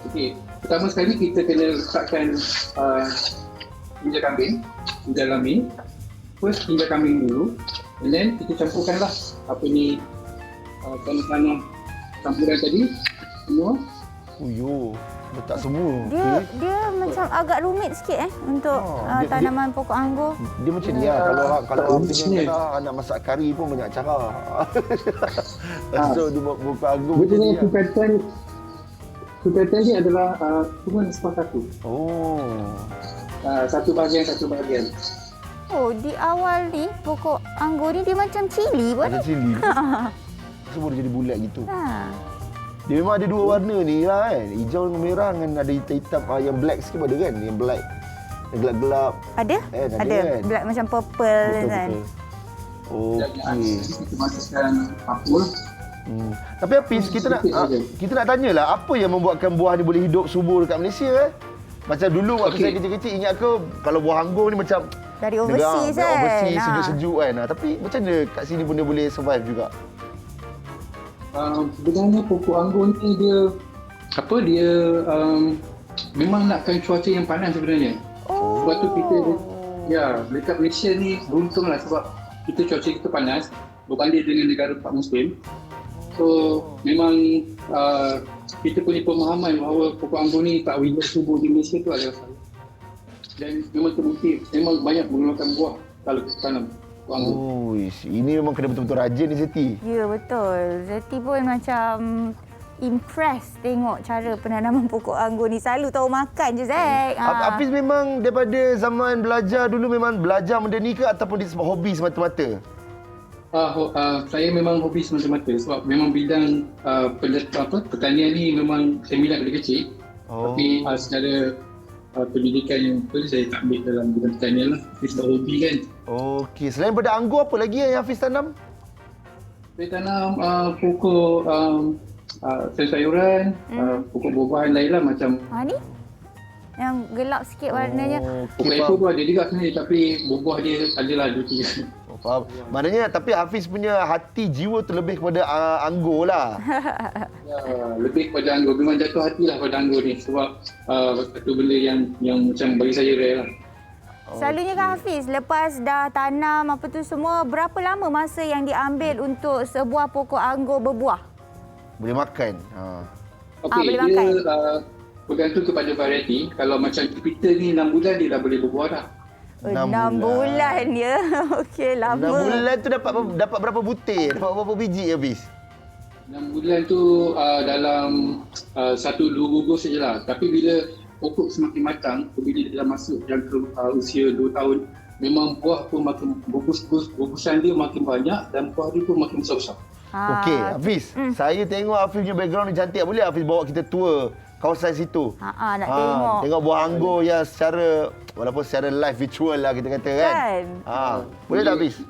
I: Okey. Pertama sekali kita kena letakkan tinja kambing di dalam ni. First tinja kambing dulu, and then kita campurkanlah apa ni tanah-tanah campuran tadi semua.
A: Letak semua.
B: Dia macam agak rumit sikit untuk tanaman pokok anggur.
A: Dia macam ni lah. Kalau orang nak masak kari pun banyak cara. So dia buat pokok anggur macam ni.
I: Sukatan dia adalah cuma satu. Satu bahagian.
B: Di awal ni pokok anggur ni dia macam cili pun.
A: Macam cili. Semua dia jadi bulat gitu. Dia memang ada dua warna ni lah kan. Hijau dengan merah dengan ada hitam-hitam. Yang black sikit ada kan? Yang black. Yang gelap-gelap.
B: Ada kan? Black macam purple kan.
A: Okey.
I: Kita masukkan kapur.
A: Tapi Hafiz, kita nak tanyalah apa yang membuatkan buah ni boleh hidup subur dekat Malaysia Macam dulu waktu saya kecil-kecil, ingat aku kalau buah anggur ni macam
B: dari overseas kan.
A: Overseas sejuk-sejuk kan. Tapi macam mana kat sini pun dia boleh survive juga?
I: Sebenarnya pokok anggur ni dia memang nakkan cuaca yang panas sebenarnya. Sebab tu kita dekat Malaysia ni beruntunglah sebab cuaca kita panas berbanding dengan negara Muslim. So memang kita punya pemahaman bahawa pokok anggur ni tak hidup subur di Malaysia tu adalah salah. Dan memang terbukti, memang banyak menggunakan buah kalau kita tanam pokok anggur.
A: Ini memang kena betul-betul rajin ni Zeti.
B: Ya betul. Zeti pun macam impress tengok cara penanaman pokok anggur ni. Selalu tahu makan je Zack.
A: Hafiz memang daripada zaman belajar dulu memang belajar benda ni ke ataupun dia sebab hobi semata-mata?
I: Saya memang hobi semata-mata sebab memang bidang pertanian ni memang saya minat dari kecil. Tapi secara pendidikan yang betul saya tak ambil dalam bidang pertanian lah. Tapi sebab hobi kan.
A: Okey, selain daripada anggur apa lagi yang Hafiz tanam?
I: Saya tanam pokok sayur-sayuran, pokok buah-buahan lain lah macam
B: ni? Yang gelap sikit warnanya.
I: Pokok apple pun ada juga sebenarnya tapi buah dia adalah 2-3.
A: Faham. Maknanya tapi Hafiz punya hati jiwa tu lebih kepada anggur lah.
I: Lebih kepada anggur. Memang jatuh hati lah pada anggur ni sebab satu benda yang macam bagi saya rare lah.
B: Selalunya kan Hafiz, lepas dah tanam apa tu semua, berapa lama masa yang diambil untuk sebuah pokok anggur berbuah?
A: Boleh makan.
B: Boleh makan.
I: Bergantung kepada variety. Kalau macam Jupiter ni 6 bulan dia dah boleh berbuah dah.
B: 6 bulan ya. Okey, lama.
A: 6 bulan tu dapat berapa butir? Dapat berapa biji habis?
I: 6 bulan tu dalam 1-2 gugus sajalah. Tapi bila pokok semakin matang, bila dia dah masuk jangka usia 2 tahun, memang buah pun makin gugusan dia makin banyak dan buah dia pun makin besar-besar.
A: Okey, Hafiz. Saya tengok Hafiz punya background ni cantik. Boleh Hafiz bawa kita tour kawasan situ?
B: Nak tengok.
A: Tengok buah anggur yang secara, walaupun secara live virtual lah kita kata kan? Boleh tak Hafiz?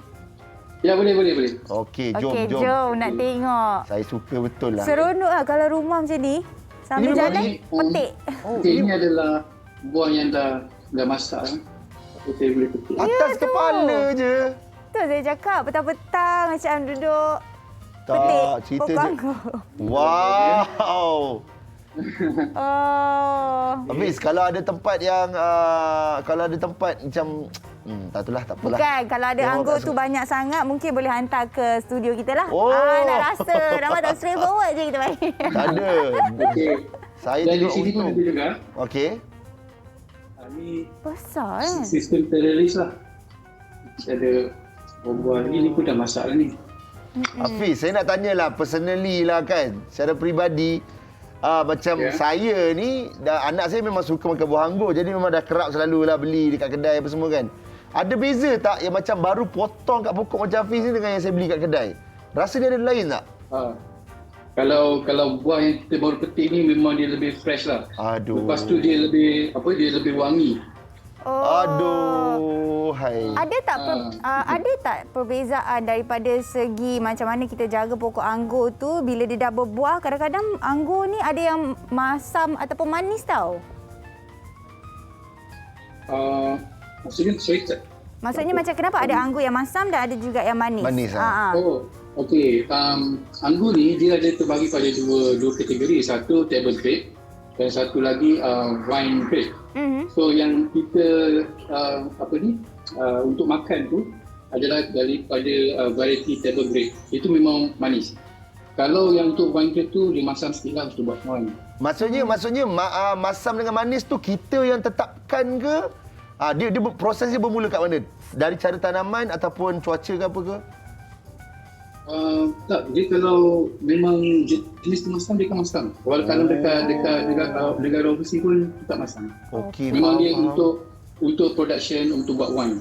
I: Ya, boleh.
A: Okey,
B: Okey,
A: jom.
B: jom nak tengok.
A: Saya suka betul lah.
B: Seronok lah kalau rumah macam ni. Sambil
I: Ini
B: jalan, petik.
I: Ini adalah buah yang dah masak. Saya boleh petik.
A: Atas kepala je.
B: Tu saya cakap, petang-petang macam duduk
A: Tak,
B: petik
A: cerita
B: pokok
A: je.
B: anggur.
A: Wow.
B: Oh.
A: Hafiz, kalau ada tempat yang macam tak apalah.
B: Bukan, kalau ada
A: Tengok
B: anggur
A: kat
B: tu banyak sangat, mungkin boleh hantar ke studio kita lah.
A: Oh.
B: Nak rasa. Nama tak straight forward je kita bagi.
A: Tak ada.
I: Okey.
A: Saya
I: Dan di
A: tengok
I: sini pun
A: untung.
I: ada juga.
A: Okey.
I: Ini
B: Besar
I: sistem teroris lah. Ada buah ni pun dah masak lah ni.
A: Hafiz, saya nak tanyalah personally lah kan. Secara peribadi, macam saya ni, anak saya memang suka makan buah anggur. Jadi memang dah kerap selalu lah beli dekat kedai apa semua kan. Ada beza tak yang macam baru potong kat pokok macam Hafiz ni dengan yang saya beli kat kedai? Rasa dia ada lain tak?
I: Kalau buah yang kita baru petik ni memang dia lebih fresh lah.
A: Aduh.
I: Lepas tu dia lebih wangi.
B: Oh.
A: Aduh, hai.
B: Ada tak perbezaan daripada segi macam mana kita jaga pokok anggur tu bila dia dah berbuah? Kadang-kadang anggur ni ada yang masam ataupun manis tau. Maksudnya macam kenapa ada anggur yang masam dan ada juga yang manis?
A: Manis
I: Okey. Anggur ni dia ada terbagi pada dua kategori. Satu table grape dan satu lagi wine grape. So yang kita untuk makan tu adalah daripada variety table grape. Itu memang manis. Kalau yang untuk wine grape tu dia masam sikit lah untuk buat wine.
A: Maksudnya masam dengan manis tu kita yang tetapkan ke? Dia prosesnya bermula kat mana? Dari cara tanaman ataupun cuaca ke apa ke?
I: Tak, dia kalau memang jenis tu masam, dia akan masam. Walau kalau dekat negara overseas pun tak masam.
A: Okey,
I: memang dia untuk production, untuk buat wine.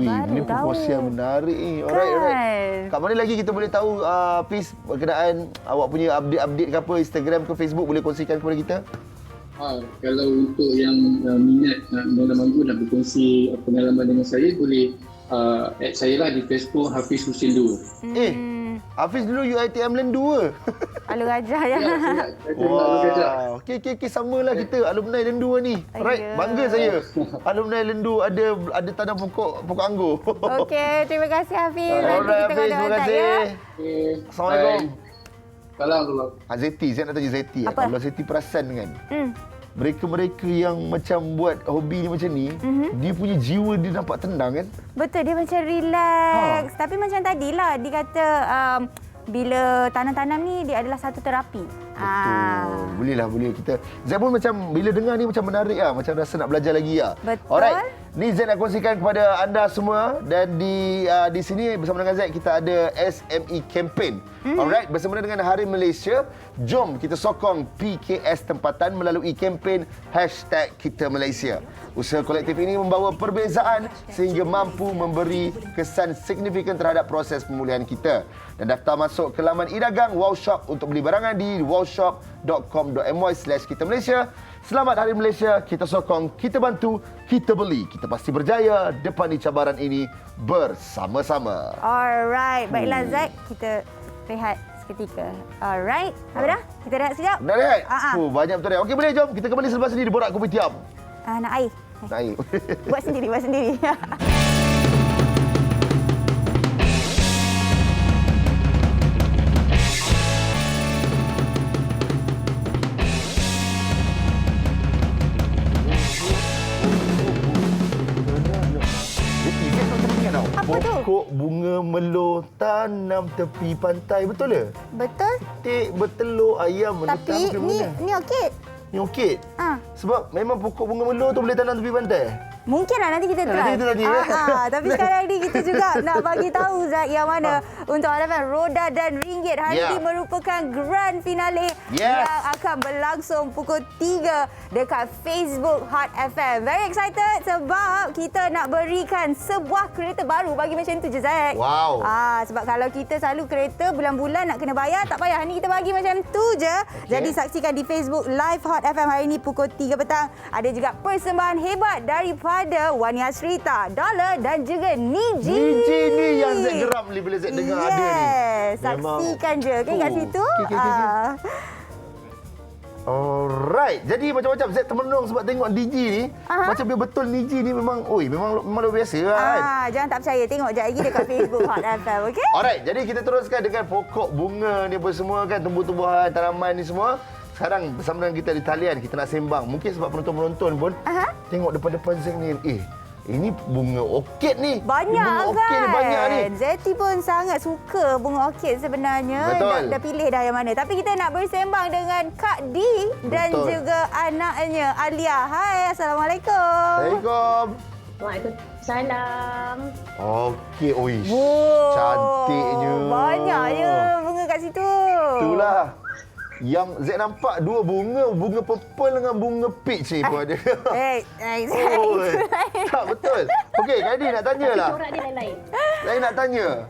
A: Ini proporsi yang menarik ni. Alright. Kat mana lagi kita boleh tahu Hafiz berkenaan awak punya update-update ke apa, Instagram ke Facebook, boleh kongsikan kepada kita?
I: Kalau untuk yang minat nak menanam anggur, nak berkongsi pengalaman dengan saya, boleh add saya lah di Facebook Hafiz Husin 2.
A: Hafiz dulu UiTM Land 2.
B: Alur Gajah ya.
A: Wah. Okey, samalah kita alumni Land 2 ni. Alright, bangga saya. Alumni Land 2 ada tanam pokok anggur.
B: Okey, terima kasih Hafiz.
A: Alright, Hafiz, terima kasih. Assalamualaikum.
I: Assalamualaikum.
A: Zeti, saya nak tanya Zeti. Kalau Zeti perasan kan, mereka-mereka yang macam buat hobi ni macam ni, dia punya jiwa dia nampak tenang kan?
B: Betul, dia macam relax. Tapi macam tadilah, dia kata bila tanam-tanam ni, dia adalah satu terapi.
A: Betul. Boleh kita. Zain pun macam bila dengar ni macam menarik lah. Macam rasa nak belajar lagi lah.
B: Betul.
A: Alright. Ni Zain nak kongsikan kepada anda semua. Dan di sini bersama dengan Zain kita ada SME campaign. Alright. Bersama dengan Hari Malaysia. Jom kita sokong PKS tempatan melalui kempen #KitaMalaysia. Usaha kolektif ini membawa perbezaan sehingga mampu memberi kesan signifikan terhadap proses pemulihan kita. Dan daftar masuk ke laman e-dagang Wow Shop untuk beli barangan di wowshop.com.my/KitaMalaysia. Selamat Hari Malaysia. Kita sokong, kita bantu, kita beli. Kita pasti berjaya depan cabaran ini bersama-sama.
B: Alright. Baiklah Zaid, kita rehat seketika. Alright. Apa dah? Kita rehat sekejap?
A: Dah rehat? Banyak betul rehat. Okey, boleh jom. Kita kembali selepas ini di Borak Kopitiam.
B: Nak air?
A: Nak air.
B: Buat sendiri.
A: Pokok bunga melor tanam tepi pantai. Betul ke?
B: Betul.
A: Petik bertelur ayam
B: Tapi ni orkid.
A: Ni orkid? Sebab memang pokok bunga melor tu boleh tanam tepi pantai?
B: Mungkin lah nanti kita try.
A: Nanti kita tanya,
B: Tapi sekarang ni kita juga nak bagi tahu Zat yang mana untuk halaman Roda dan Ringgit hari ini merupakan grand finale yang akan berlangsung pukul 3 dekat Facebook Hot FM. Very excited sebab kita nak berikan sebuah kereta baru bagi macam tu je Zat.
A: Wow.
B: Sebab kalau kita selalu kereta bulan-bulan nak kena bayar, tak payah. Ni kita bagi macam tu je. Jadi saksikan di Facebook Live Hot FM hari ini pukul 3 petang. Ada juga persembahan hebat daripada Wani Asrita, Dollar dan juga Niji.
A: Niji ni yang Z geram bila Z dengar ada ni.
B: Saksikan je. Okay, kat situ.
A: Alright. Jadi macam-macam Z termenung sebab tengok Niji ni. Macam dia betul Niji ni memang luar biasa kan.
B: Jangan tak percaya. Tengok je lagi dekat Facebook Hot FM. Okay?
A: Alright. Jadi kita teruskan dengan pokok bunga ni apa semua kan. Tumbuh-tumbuhan, tanaman ni semua. Sekarang bersama dengan kita di talian, kita nak sembang. Mungkin sebab penonton-penonton pun tengok depan-depan Zek ni. Ini bunga orkid ni.
B: Banyak
A: bunga
B: kan?
A: Orkid ni banyak ni.
B: Zeti pun sangat suka bunga orkid sebenarnya.
A: Betul.
B: Dah pilih dah yang mana. Tapi kita nak bersembang dengan Kak D dan juga anaknya Alia. Hai, Assalamualaikum.
A: Assalamualaikum.
J: Waalaikumsalam.
A: Okey, oish.
B: Wow.
A: Cantiknya.
B: Banyaknya bunga kat situ.
A: Itulah. Yang Z nampak dua bunga purple dengan bunga peach ni pun ada. Tak betul. Okey, Kak Adi nak tanyalah.
J: Corak dia lain-lain.
A: Saya nak tanya.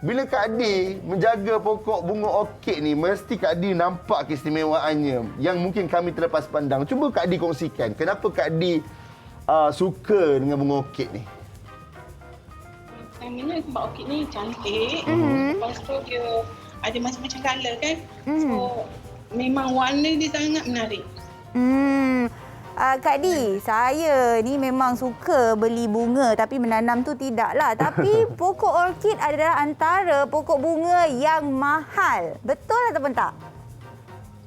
A: Bila Kak Adi menjaga pokok bunga orkid ni, mesti Kak Adi nampak keistimewaannya yang mungkin kami terlepas pandang. Cuba Kak Adi kongsikan, kenapa Kak Adi suka dengan bunga orkid ni?
K: Pertamanya sebab orkid ni cantik. Lepas tu dia ada macam-macam colour kan. So memang warna dia sangat menarik.
B: Kak Di, saya ni memang suka beli bunga tapi menanam tu tidaklah. Tapi pokok orkid adalah antara pokok bunga yang mahal. Betul ataupun tak?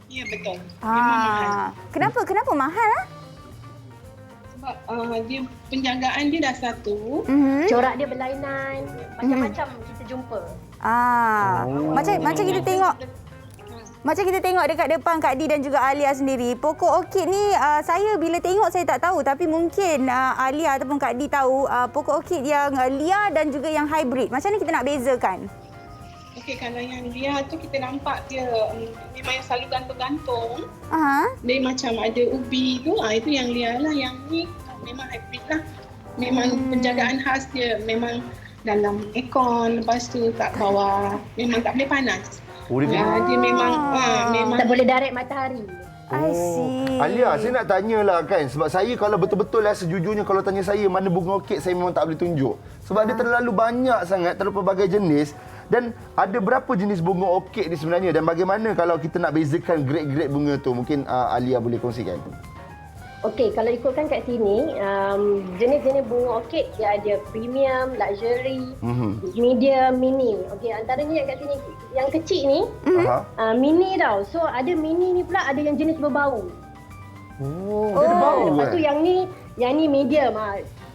K: Ya, betul. Memang mahal.
B: Kenapa mahal?
K: Sebab dia penjagaan dia dah satu.
J: Corak dia berlainan. Macam-macam kita jumpa.
B: Macam kita tengok. Macam kita tengok dekat depan Kak Di dan juga Alia sendiri. Pokok orkid ni saya bila tengok saya tak tahu. Tapi mungkin Alia ataupun Kak Di tahu pokok orkid yang liar dan juga yang hybrid. Macam mana kita nak bezakan?
K: Okey, kalau yang liar tu kita nampak dia memang yang selalu gantung-gantung. Dia macam ada ubi tu. Itu yang liar lah. Yang ni memang hybrid lah. Memang penjagaan khas dia. Memang dalam aircon. Lepas tu kat bawah. Memang tak boleh panas. Dia memang
J: tak boleh direct matahari.
B: I see.
A: Alia, saya nak tanyalah kan. Sebab saya kalau betul-betul lah sejujurnya kalau tanya saya mana bunga orkid, saya memang tak boleh tunjuk. Sebab dia terlalu banyak sangat, terlalu pelbagai jenis. Dan ada berapa jenis bunga orkid ni sebenarnya? Dan bagaimana kalau kita nak bezakan grade-grade bunga tu? Mungkin Alia boleh kongsikan.
J: Okey, kalau ikutkan kat sini, jenis-jenis bunga orkid dia ada premium, luxury, medium, mini. Okey, antaranya yang kat sini, yang kecil ni, mini tau. So, ada mini ni pula ada yang jenis berbau.
A: Dia ada bau.
J: Lepas tu yang ni medium.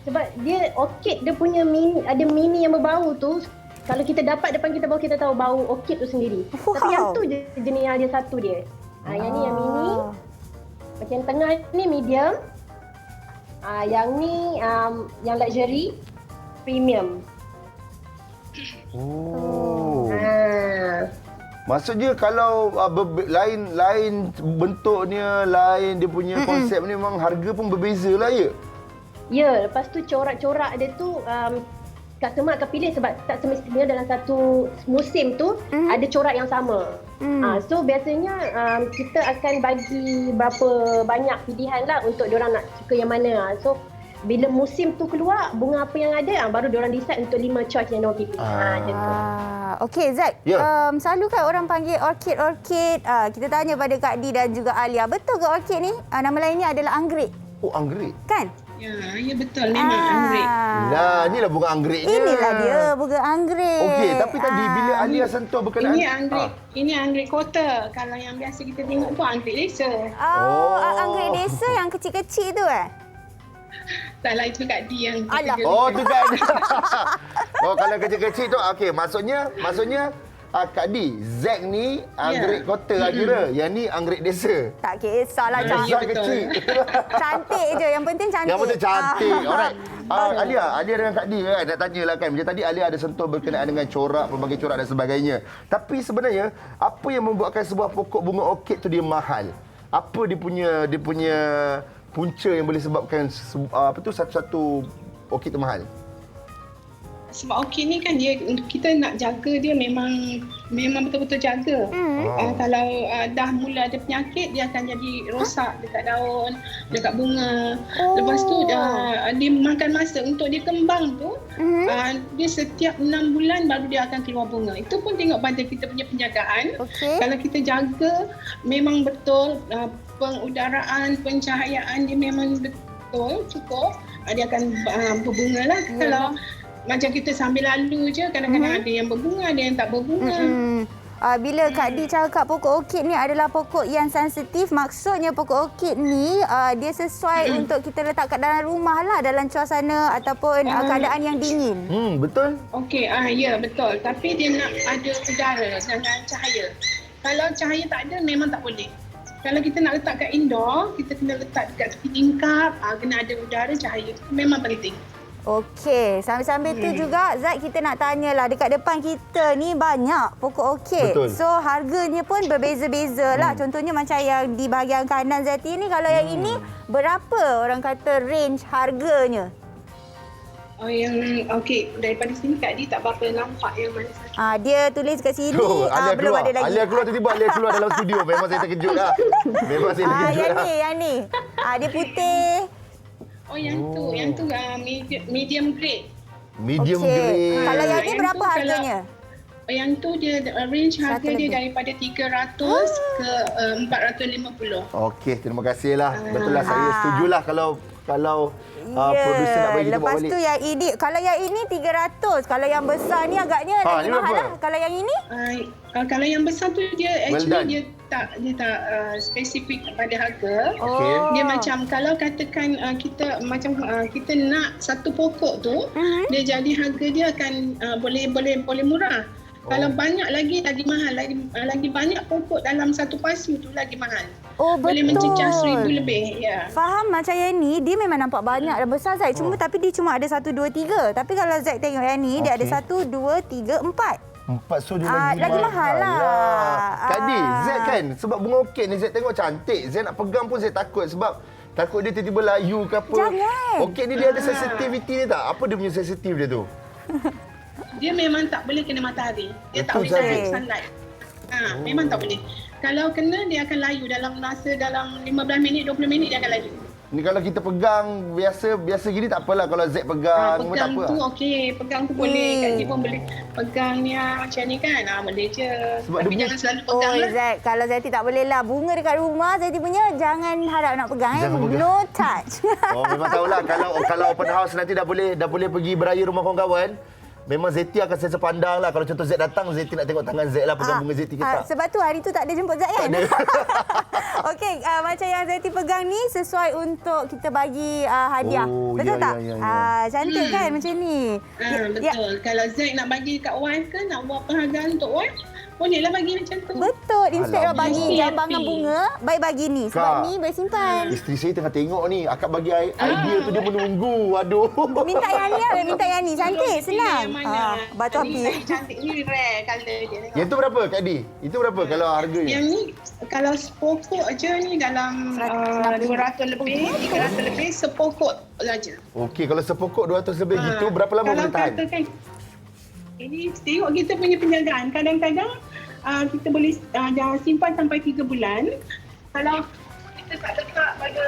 J: Sebab dia orkid dia punya mini, ada mini yang berbau tu. Kalau kita dapat depan kita baru kita tahu bau orkid tu sendiri. Tapi yang tu je jenis yang ada satu dia. Yang ni yang mini. Macam yang tengah ni medium. Yang ni yang luxury, premium.
A: Maksudnya kalau lain bentuknya, lain dia punya konsep ni memang harga pun berbeza lah ya?
J: Ya, lepas tu corak-corak dia tu customer akan pilih sebab tak semestinya dalam satu musim tu ada corak yang sama. So biasanya kita akan bagi berapa banyak pilihan lah untuk diorang nak suka yang mana. So bila musim tu keluar, bunga apa yang ada, baru diorang decide untuk 5 choice yang diorang pilih. Macam tu.
B: Okey Zat, selalu kan orang panggil orkid. Kita tanya pada Kak Di dan juga Alia, betul ke orkid ni nama lainnya adalah anggrek?
A: Oh, anggrek?
B: Kan?
K: Ya betul, memang anggrek.
A: Lah, inilah bunga anggreknya.
B: Inilah dia bunga anggrek.
A: Okey, tapi tadi bila Alia sentuh berkenaan
K: Ini anggrek kota. Kalau yang biasa kita tengok tu anggrek desa.
B: Anggrek desa yang kecil-kecil tu
K: Salah, itu Kak Di yang
A: tu Kak Di. Kalau kecil-kecil tu okey, maksudnya Kak Di, Zack ni anggrek kota lah kira. Yang ni anggrek desa.
B: Tak kisahlah
A: Besar kecil.
B: Cantik je. Yang penting cantik.
A: Yang penting cantik. Alright. Alia dengan Kak Di kan nak tanyalah kan. Macam tadi Alia ada sentuh berkenaan dengan corak, pelbagai corak dan sebagainya. Tapi sebenarnya apa yang membuatkan sebuah pokok bunga orkid tu dia mahal? Apa dia punya punca yang boleh sebabkan satu-satu orkid tu mahal?
K: Sebab orkid ni kan kita nak jaga dia memang betul-betul jaga. Kalau dah mula ada penyakit, dia akan jadi rosak dekat daun, dekat bunga. Lepas tu dia makan masa untuk dia kembang tu. Dia setiap 6 bulan baru dia akan keluar bunga. Itu pun tengok pada kita punya penjagaan. Kalau kita jaga memang betul pengudaraan, pencahayaan dia memang betul cukup, dia akan berbunga lah. Kalau macam kita sambil lalu je, kadang-kadang ada yang berbunga, ada yang tak berbunga.
B: Bila Kak Di cakap pokok orkid ni adalah pokok yang sensitif, maksudnya pokok orkid ni dia sesuai untuk kita letak kat dalam rumah lah, dalam suasana ataupun keadaan yang dingin.
A: Betul?
K: Okey, ya betul. Tapi dia nak ada udara dengan cahaya. Kalau cahaya tak ada, memang tak boleh. Kalau kita nak letak kat indoor, kita kena letak dekat tingkap, kena ada udara, cahaya. Memang penting.
B: Okey, sambil-sambil tu juga Zat, kita nak tanyalah, dekat depan kita ni banyak pokok orkid. So harganya pun berbeza-beza lah. Contohnya macam yang di bahagian kanan Zati ni, kalau yang ini berapa orang kata range harganya?
K: Daripada sini Kak Di tak berapa nampak yang mana satu.
B: Dia tulis kat sini, belum ada lagi.
A: Alia keluar tiba-tiba, Alia keluar dalam studio. Memang saya terkejut lah. Memang saya terkejut lah.
B: Yang ni. Dia putih.
K: Yang tu medium grade.
A: Medium grade.
B: Kalau yang ni berapa harganya?
K: Yang tu dia range harga dia daripada 300 ke 450.
A: Okey, terima kasihlah. Betul lah, saya setujulah kalau producer nak bagi kita bawa balik.
B: Lepas tu yang ini, kalau yang ini 300. Kalau yang besar ni agaknya lagi mahal lah. Kalau yang ini?
K: Kalau yang besar tu dia dia tak spesifik pada harga. Dia macam kalau katakan kita nak satu pokok tu, dia jadi harga dia akan boleh murah. Kalau banyak lagi mahal, lagi banyak pokok dalam satu pasu tu lagi mahal. Boleh mencecah 1,000 lebih.
B: Faham, macam yang ni dia memang nampak banyak dan besar Zaid. Tapi dia cuma ada 1, 2, 3. Tapi kalau Zaid tengok yang ni, dia ada 1, 2, 3, 4.
A: So dia
B: lagi mahal lah.
A: Kak Di, Zaid kan sebab bunga orkid ni Zaid tengok cantik. Zaid nak pegang pun Zaid takut sebab takut dia tiba-tiba layu ke apa.
B: Jangan.
A: Orkid ni dia ada sensitivity ni tak? Apa dia punya sensitif dia tu?
K: Dia memang tak boleh kena matahari. Dia tak boleh direct sunlight. Memang tak boleh. Kalau kena, dia akan layu dalam 15 minit, 20 minit dia akan layu.
A: Ni kalau kita pegang biasa gini tak apalah. Kalau Zaid pegang tak apa.
K: Tu okey, pegang tu boleh. Kak Ji pun boleh pegang ni macam ni kan. Boleh je. Sebab tapi jangan selalu pegang lah.
B: Zaid, kalau Zati tak boleh lah. Bunga dekat rumah Zati punya, jangan harap nak pegang. No touch.
A: Memang tahulah kalau open house nanti dah boleh pergi beraya rumah kawan-kawan. Memang Zeti akan sesa pandang lah. Kalau contoh Zeti datang, Zeti nak tengok tangan Zeti lah pegang bunga Zeti ke tak.
B: Sebab tu hari tu tak ada jemput Zeti kan? Okey, macam yang Zeti pegang ni sesuai untuk kita bagi hadiah. Betul tak? Cantik kan macam ni?
K: Betul. Kalau Zeti nak bagi kat Wan ke, nak buat penghargaan untuk Wan, bolehlah bagi macam tu.
B: Betul. Instead of bagi jambangan bunga, baik bagi ni. Sebab ni boleh simpan.
A: Isteri saya tengah tengok ni. Akak bagi idea tu dia menunggu. Aduh.
B: Minta yang ni lah. Minta yang ni. Cantik. Senang. Batu api.
K: Cantik ni rare colour dia.
A: Yang tu berapa Kak Di? Itu berapa kalau harganya?
K: Yang ni kalau sepokok je ni dalam 200 lebih, 300 lebih sepokok saja.
A: Okey, kalau sepokok 200 lebih gitu berapa lama boleh tahan?
K: Kalau katakan ini tengok kita punya penjagaan. Kadang-kadang kita boleh simpan sampai 3 bulan. Kalau kita tak letak pada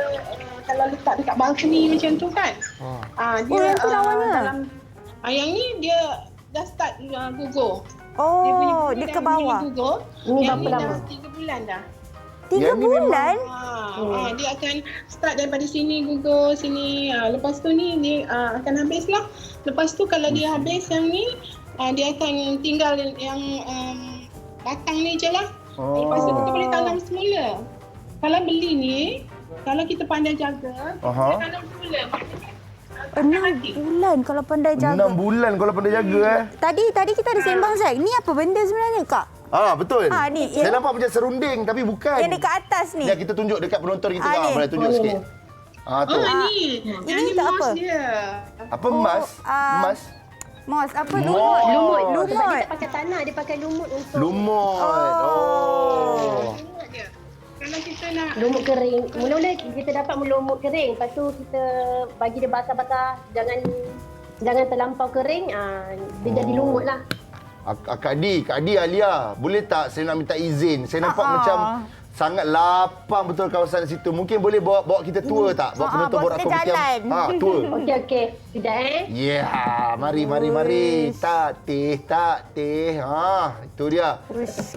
K: kalau letak dekat balcony macam tu kan. Dia
B: yang tu lawannya.
K: Dalam yang ni dia dah start gugur.
B: Dia ke bawah.
K: Gugur. Yang ni dah 3 bulan dah.
B: 3 bulan?
K: Dia akan start daripada sini gugur, sini. Lepas tu ni dia akan habis lah. Lepas tu kalau dia habis yang ni, dia akan tinggal yang batang ni je lah. Lepas tu kita boleh tanam semula. Kalau beli ni, kalau kita pandai jaga, kita tanam semula.
B: 6 bulan kalau pandai jaga.
A: 6 bulan kalau pandai jaga
B: Tadi kita ada sembang Zack. Ni apa benda sebenarnya Kak?
A: Betul.
B: Ni
A: Saya nampak macam serunding tapi bukan.
B: Yang dekat atas ni.
A: Ya, kita tunjuk dekat penonton kita. Boleh tunjuk sikit. Tu.
B: Ini tak apa?
A: Apa emas? Emas?
B: Mos, apa?
J: Lumut. Sebab dia tak pakai tanah, dia pakai lumut untuk...
A: Lumut.
K: Lumut dia. Kalau kita nak...
J: Lumut kering. Mula-mula kita dapat lumut kering. Lepas tu kita bagi dia basah-basah. Jangan terlampau kering. Dia jadi lumut lah.
A: Kak Di Alia, boleh tak saya nak minta izin? Saya nampak macam sangat lapang betul kawasan situ. Mungkin boleh bawa kita tour tak? Bawa penonton borak kopitiam. Tour.
J: Okey. Sekejap
A: Mari. Tak teh. Itu dia.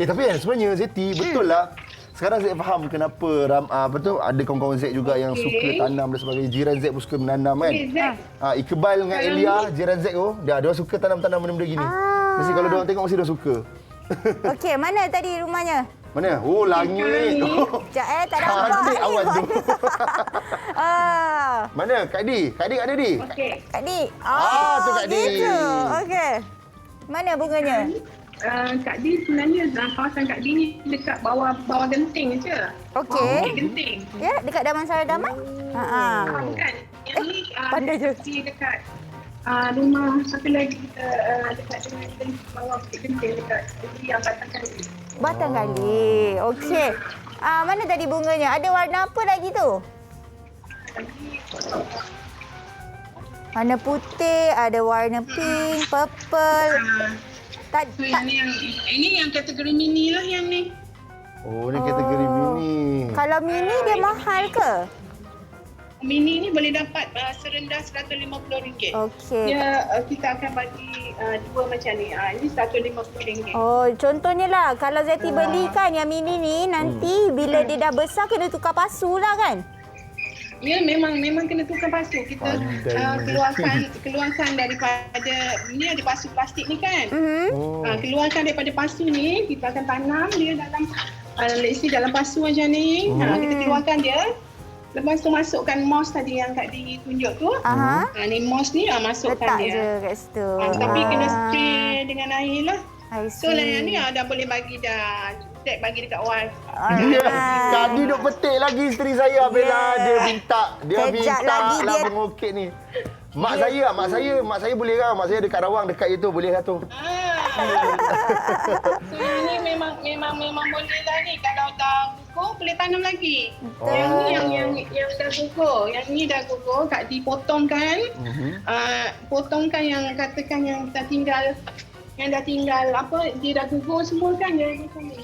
A: Tapi sebenarnya Zeti, betul lah. Sekarang Zack faham kenapa ada kawan-kawan Zack juga yang suka tanam dan sebagainya. Jiran Zack pun suka menanam kan. Iqbal dengan Elia, jiran Zack tu, dia suka tanam-tanam benda-benda gini. Mesti kalau diorang tengok mesti dia suka.
B: Okey, mana tadi rumahnya?
A: Mana? Langit.
B: Sekejap tak nampak.
A: Cantik awan tu. Mana? Kak Di ada Di?
K: Okey.
B: Kak Di.
A: Tu Kak Di.
B: Gitu. Okey. Mana bunganya?
K: Kak Di sebenarnya kawasan Kak Di ni dekat bawah genting je.
B: Okey.
K: Genting.
B: Ya, dekat Damansara Damai?
K: Bukan. Yang ni
B: pandai je.
K: Dekat rumah satu lagi kita dekat dengan bawah genting dekat yang Batang Kali.
B: Batang Kali. Okey. Mana tadi bunganya? Ada warna apa lagi tu? Warna putih, ada warna pink, purple.
K: Ini yang kategori mini lah yang ni.
A: Ni kategori mini.
B: Kalau mini dia mahal ke?
K: Mini ni boleh dapat serendah RM150.
B: Okey.
K: Kita akan bagi dua macam ni. Ini RM150.
B: Contohnya lah kalau Zeti belikan yang mini ni, nanti bila dia dah besar kena tukar pasu lah kan?
K: Ya, memang kena tukar pasu. Kita keluarkan daripada ni ada pasu plastik ni kan. Keluarkan daripada pasu ni, kita akan tanam dia dalam let's say dalam pasu macam ni. Kita keluarkan dia. Lepas tu masukkan moss tadi yang Kak Di tunjuk tu. Ni moss ni masukkan dia.
B: Letak je kat situ.
K: Tapi kena spray dengan air lah. So lah yang ni dah boleh bagi bagi dekat wall.
A: Kak Di duk petik lagi isteri saya Bella. Dia minta
B: lagi
A: lah mengokek ni. Mak saya boleh kan? Mak saya dekat Rawang dekat itu boleh lah tu.
K: So yang ni memang boleh lah ni. Kalau dah gugur boleh tanam lagi. Yang ni yang dah gugur. Yang ni dah gugur, Kak Di potongkan. Potongkan yang katakan yang dah tinggal dia dah gugur semua kan dia macam ni.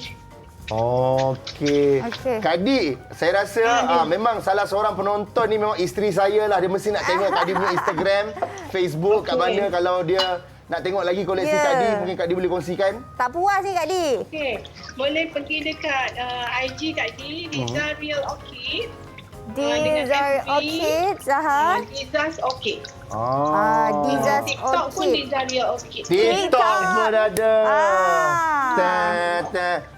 A: Okey. Kak Di, saya rasa memang salah seorang penonton ni memang isteri saya lah. Dia mesti nak tengok Kak Di punya Instagram, Facebook, kat mana kalau dia nak tengok lagi koleksi Kak Di, mungkin Kak Di boleh kongsikan.
B: Tak puas ni Kak Di.
K: Okey. Boleh pergi dekat IG Kak Di, Diza Real Orchid.
B: Diza Orchid,
K: Diza's Orchid.
B: Diza's
K: TikTok pun
B: Orchid.
K: Diza Real Orchid.
A: TikTok pun ada.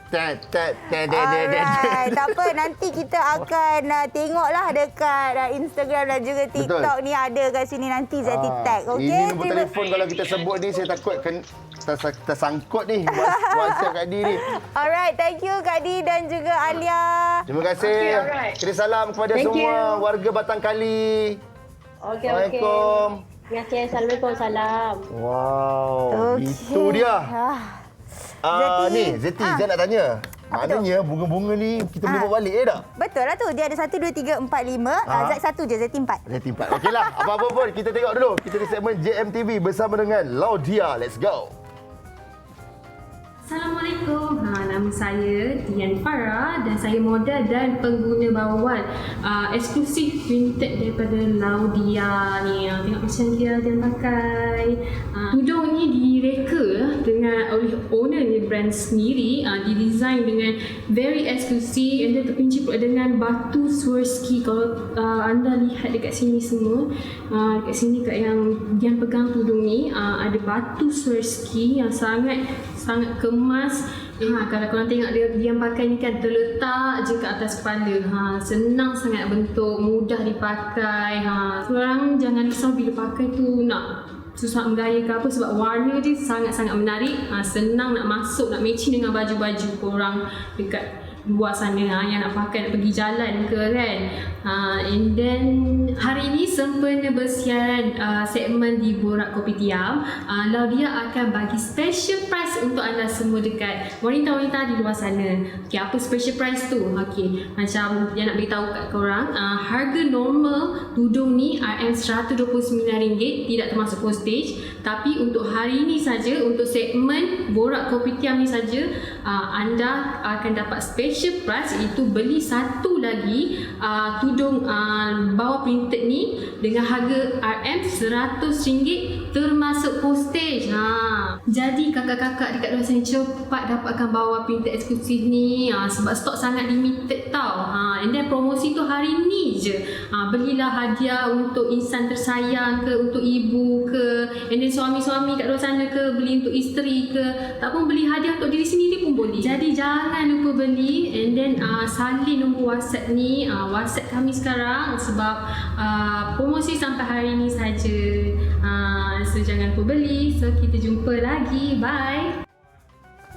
B: Alright, tak apa, nanti kita akan tengoklah dekat Instagram dan juga TikTok. Ni ada kat sini, nanti Zeti tag. Okey.
A: Ini nombor telefon kalau kita sebut ni saya takut tersangkut ni WhatsApp Kak Di ni.
B: Alright, thank you Kak Di dan juga Alia.
A: Terima kasih. Kirim salam kepada semua warga Batang Kali.
J: Okey.
A: Assalamualaikum.
J: Terima kasih. Assalamualaikum. Salam.
A: Wow, itu dia. Zeti, saya nak tanya. Maknanya bunga-bunga ni kita boleh bawa balik tak?
B: Betul lah tu. Dia ada 1, 2, 3, 4, 5. Zat 1 je, Zeti 4.
A: Zeti 4. Okeylah, apa-apa pun kita tengok dulu. Kita di segmen JMTV bersama dengan Laudia. Let's go.
L: Assalamualaikum, nama saya Dian Farah dan saya model dan pengguna bawal eksklusif printed daripada Laudia ni. Tengok macam dia pakai. Tudung ni direka oleh owner ni brand sendiri, didesign dengan very eksklusif dan terpinci pula dengan batu Swarovski. Kalau anda lihat dekat sini semua, dekat sini kat yang Dian pegang tudung ni, ada batu Swarovski yang sangat kemas Kalau korang tengok dia yang pakai ni kan terletak je ke atas kepala. Senang sangat bentuk, mudah dipakai. Korang jangan risau bila pakai tu nak susah menggaya ke apa sebab warna dia sangat-sangat menarik. Senang nak masuk, nak matching dengan baju-baju korang dekat luar sana yang nak pakai, nak pergi jalan ke kan. And then hari ini sempena bersiaran segmen di Borak Kopitiam, Laudia akan bagi special price untuk anda semua dekat wanita-wanita di luar sana. Okay, apa special price tu? Okay, macam yang nak beritahu kat korang, harga normal tudung ni RM129, tidak termasuk postage. Tapi untuk hari ini saja, untuk segmen Borak Kopitiam ni saja, anda akan dapat special price, iaitu beli satu lagi tudung bawah printed ni dengan harga RM100 termasuk postage. Jadi kakak-kakak dekat luar sana cepat dapatkan bawah printed eksklusif ni sebab stok sangat limited tau. And then promosi tu hari ni je. Belilah hadiah untuk insan tersayang ke, untuk ibu ke, and then suami-suami kat luar sana ke, beli untuk isteri ke, tak pun beli hadiah untuk diri sendiri pun boleh. Jadi jangan lupa beli, and then salin nombor WhatsApp ni, WhatsApp kami sekarang sebab promosi sampai hari ni saja. So jangan lupa beli. So kita jumpa lagi. Bye.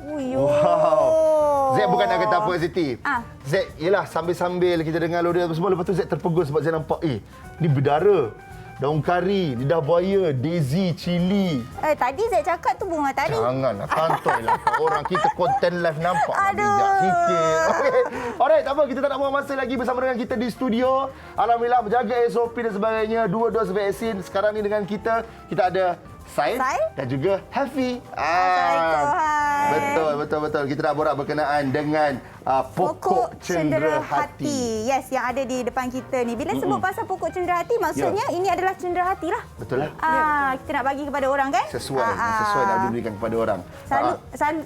A: Wow. Zek bukan nak kata apa Siti. Zek, yelah sambil-sambil kita dengar Laudia semua, lepas tu Zek terpegun sebab Zek nampak ni berdarah, daun kari, lidah buaya, daisy, cili.
B: Tadi Zek cakap tu bunga tari.
A: Janganlah, kantoi lah. Orang kita konten live nampak bijak sikit. Okay. Alright, tak apa. Kita tak nak buang masa lagi bersama dengan kita di studio. Alhamdulillah, berjaga SOP dan sebagainya. 2 dos vaksin. Sekarang ni dengan kita ada Said dan juga Hafi. Betul. Kita nak borak berkenaan dengan pokok cendera hati.
B: Yes, yang ada di depan kita ni. Bila sebut pasal pokok cendera hati, maksudnya ini adalah cendera hati lah.
A: Betul lah.
B: Kita nak bagi kepada orang kan?
A: Sesuai nak diberikan kepada orang.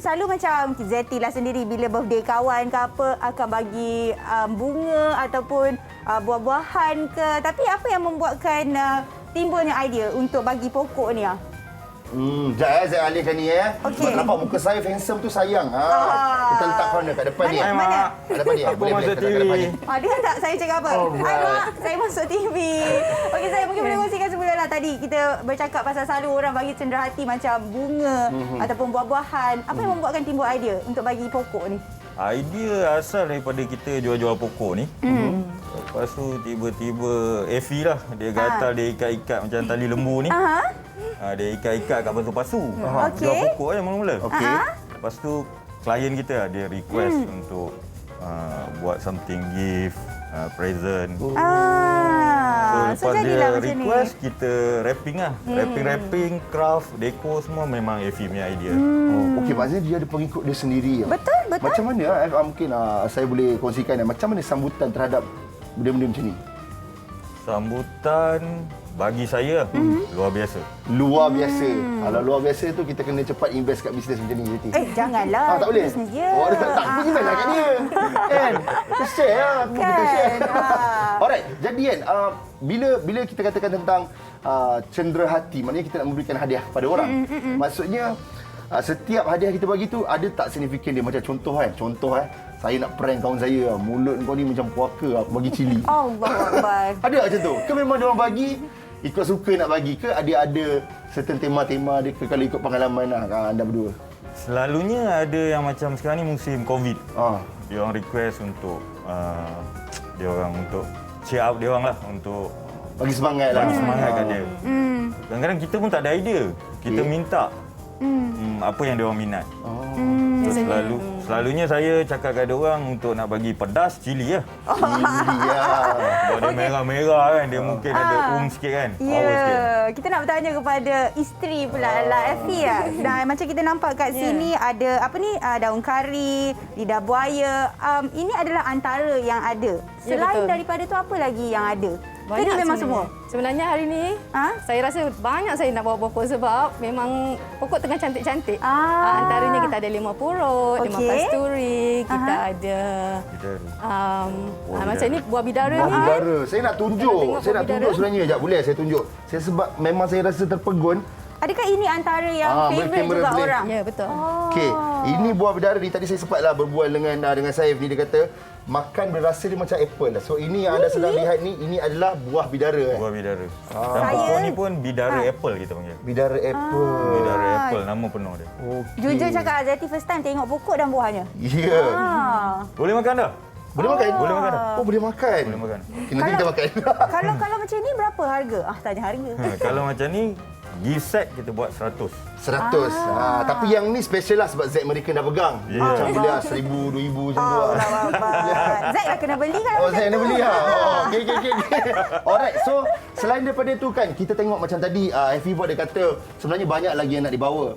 B: Selalu macam Zeti lah sendiri bila birthday kawan ke apa, akan bagi bunga ataupun buah-buahan ke. Tapi apa yang membuatkan timbulnya idea untuk bagi pokok ni?
A: Sekejap saya alihkan ni Okay. Nampak muka saya handsome tu sayang. Kita letak corner kat depan ni.
B: Mana?
A: Kat depan ni. Boleh
M: masuk TV.
B: Dia tak saya cakap apa? Mak, saya masuk TV. Okey, saya mungkin boleh kongsikan semula lah tadi. Kita bercakap pasal selalu orang bagi cendera hati macam bunga ataupun buah-buahan. Apa yang membuatkan timbul idea untuk bagi pokok ni?
M: Idea asal daripada kita jual-jual pokok ni. Lepas tu tiba-tiba Effie lah. Dia gatal, dia ikat-ikat macam tali lembu ni. Dia ikat-ikat kat pasu-pasu. Jual pokok mula-mula. Lepas tu klien kita dia request untuk buat something gift, present. So lepas dia request, kita wrapping lah. Wrapping, craft, deco semua memang Effie punya idea.
A: Okey, maksudnya dia ada pengikut dia sendiri.
B: Betul.
A: Macam mana mungkin saya boleh kongsikan macam mana sambutan terhadap benda-benda macam ni?
M: Sambutan bagi saya luar biasa.
A: Luar biasa. Kalau luar biasa tu kita kena cepat invest kat bisnes macam ni, Siti.
B: Janganlah.
A: Tak boleh.
B: Bisnes je.
A: Tak invest lah kat dia. Kan? Kita share lah. Kita share. Alright. Jadi kan, bila kita katakan tentang cendera hati, maknanya kita nak memberikan hadiah pada orang. Maksudnya setiap hadiah kita bagi tu ada tak signifikan dia? Macam contoh saya nak prank kawan saya, mulut kau ni macam puaka, aku bagi cili.
B: Allahuakbar.
A: Ada macam tu? Ke memang dia orang bagi ikut suka nak bagi ke ada certain tema-tema dia ke, kalau ikut pengalaman anda berdua?
M: Selalunya ada yang macam sekarang ni musim COVID. Dia orang request untuk dia orang untuk cheer up dia orang lah, untuk
A: bagi semangat
M: kat dia. Kadang-kadang kita pun tak ada idea. Kita minta apa yang dia orang minat. Selalunya saya cakap kat dia orang untuk nak bagi pedas, cili lah.
A: Cili lah.
M: Sebab dia merah-merah kan, dia mungkin ada sikit kan.
B: Kita nak bertanya kepada isteri pula lah, Effie lah. Dan macam kita nampak kat sini ada apa ni, daun kari, lidah buaya. Ini adalah antara yang ada. Selain daripada tu apa lagi yang ada?
N: Banyak
B: memang semua.
N: Sebenarnya hari ni saya rasa banyak saya nak bawa pokok sebab memang pokok tengah cantik-cantik. Antaranya kita ada limau purut, limau pasturi, kita ada macam ni buah bidara ni.
A: Saya nak tunjuk. Sebenarnya. Sekejap boleh saya tunjuk. Saya sebab memang saya rasa terpegun.
B: Adakah ini antara yang favourite juga
A: boleh.
B: orang?
N: Ya, betul.
A: Okey, ini buah bidara ni tadi saya sempatlah berbual dengan Saif ni, dia kata makan berasa dia macam apple lah. So ini yang anda sedang lihat ni, ini adalah buah bidara.
M: Buah bidara. Dan pokok ni pun bidara apple kita panggil.
A: Bidara apple.
M: Bidara apple, nama penuh dia.
B: Jujur cakap, Zeti first time tengok pokok dan buahnya.
A: Ya.
M: Boleh makan dah?
A: Boleh makan?
M: Boleh makan dah.
A: Oh, boleh makan.
M: Boleh makan.
A: Okay, nanti kita makan.
B: Kalau macam ni berapa harga? Tanya harga.
M: Kalau macam ni, gift set kita buat 100.
A: 100. Tapi yang ni special lah sebab Zack American dah pegang. Macam beli 1,000, 2,000 macam tu.
B: Zack dah kena beli kan?
A: Zack kena beli lah. Okey. Alright, so selain daripada tu kan, kita tengok macam tadi Effie buat dia kata sebenarnya banyak lagi yang nak dibawa.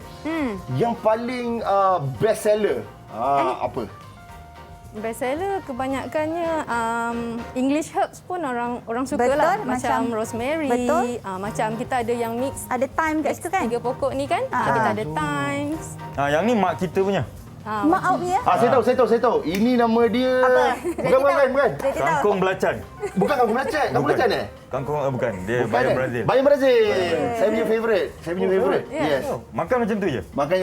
A: Yang paling best seller apa?
N: Best seller kebanyakannya English herbs pun orang suka
B: Betul,
N: lah.
B: macam
N: Macam rosemary.
B: betul.
N: Macam kita ada yang mix.
B: Ada thyme kat situ kan?
N: 3 pokok ni kan. Kita ada thyme.
M: Yang ni mak kita punya.
B: Mak out punya?
A: Saya tahu. Ini nama dia. Bukan.
M: Kangkung belacan.
A: Bukan kangkung belacan. Kangkung belacan
M: Kangkung bukan. Dia bayam Brazil.
A: Bayam Brazil. Saya punya favorite. Yes.
M: Makan macam tu je.
A: Makan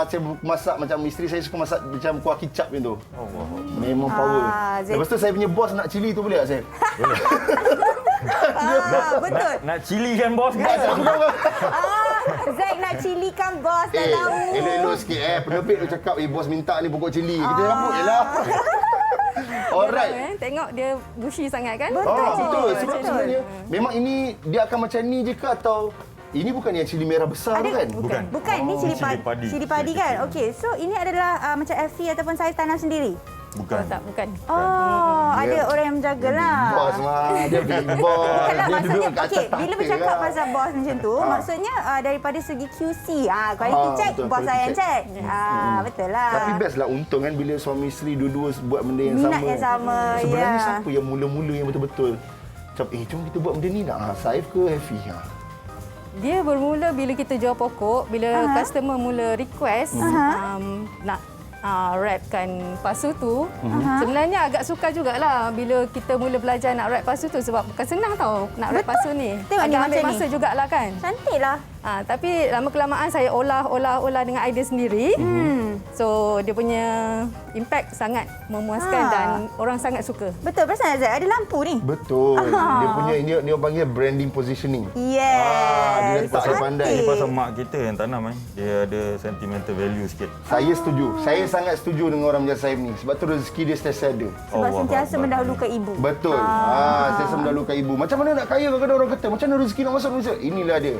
A: saya masak macam isteri saya suka masak macam kuah kicap macam tu. Memang power. Lepas tu saya punya bos nak cili tu boleh tak saya?
M: Boleh.
B: Betul.
M: Nak cili kan bos kan?
B: Zack nak cilikan bos dah tahu.
A: Elok-elok sikit Penerbit tu cakap bos minta ni pokok cili. Kita sambut jelah. Alright.
N: Tengok dia bushy sangat kan?
A: Betul. Sebab sebenarnya memang ini dia akan macam ni je ke atau ini bukan yang cili merah besar tu kan?
B: Bukan, ni cili padi. Cili padi kan? Okey, so ini adalah macam Effie ataupun saya tanam sendiri?
M: Bukan.
N: Bukan.
B: Ada orang yang menjagalah.
A: Bos mah, dia big boss. Dia duduk kat atas
B: bila bercakap pasal bos macam tu, maksudnya daripada segi QC, quality check, bos saya yang check. Betul lah.
A: Tapi best lah untung kan bila suami isteri dua-dua buat benda yang sama.
B: Minat yang sama,
A: Sebenarnya siapa yang mula-mula yang betul-betul macam jom kita buat benda ni nak Saif ke Effie?
N: Dia bermula bila kita jual pokok, bila customer mula request nak wrapkan pasu tu. Sebenarnya agak sukar jugalah bila kita mula belajar nak wrap pasu tu sebab bukan senang tau nak wrap pasu ni.
B: Tengok ni
N: agak
B: macam
N: ambil masa jugalah kan.
B: Cantiklah.
N: Tapi lama-kelamaan saya olah dengan idea sendiri. So dia punya impact sangat memuaskan dan orang sangat suka.
B: Betul, perasan Azad ada lampu ni.
A: Betul. Dia punya ini orang panggil branding positioning.
B: Yes.
A: Dia letak dia pandai.
M: Ini pasal mak kita yang tanam Dia ada sentimental value sikit.
A: Saya setuju. Saya sangat setuju dengan orang macam Saif ni. Sebab tu rezeki dia sentiasa ada.
B: Sebab sentiasa mendahulukan ibu.
A: Betul. Sentiasa mendahulukan ibu. Macam mana nak kaya kadang-kadang orang kata, macam mana rezeki nak masuk Malaysia? Inilah dia.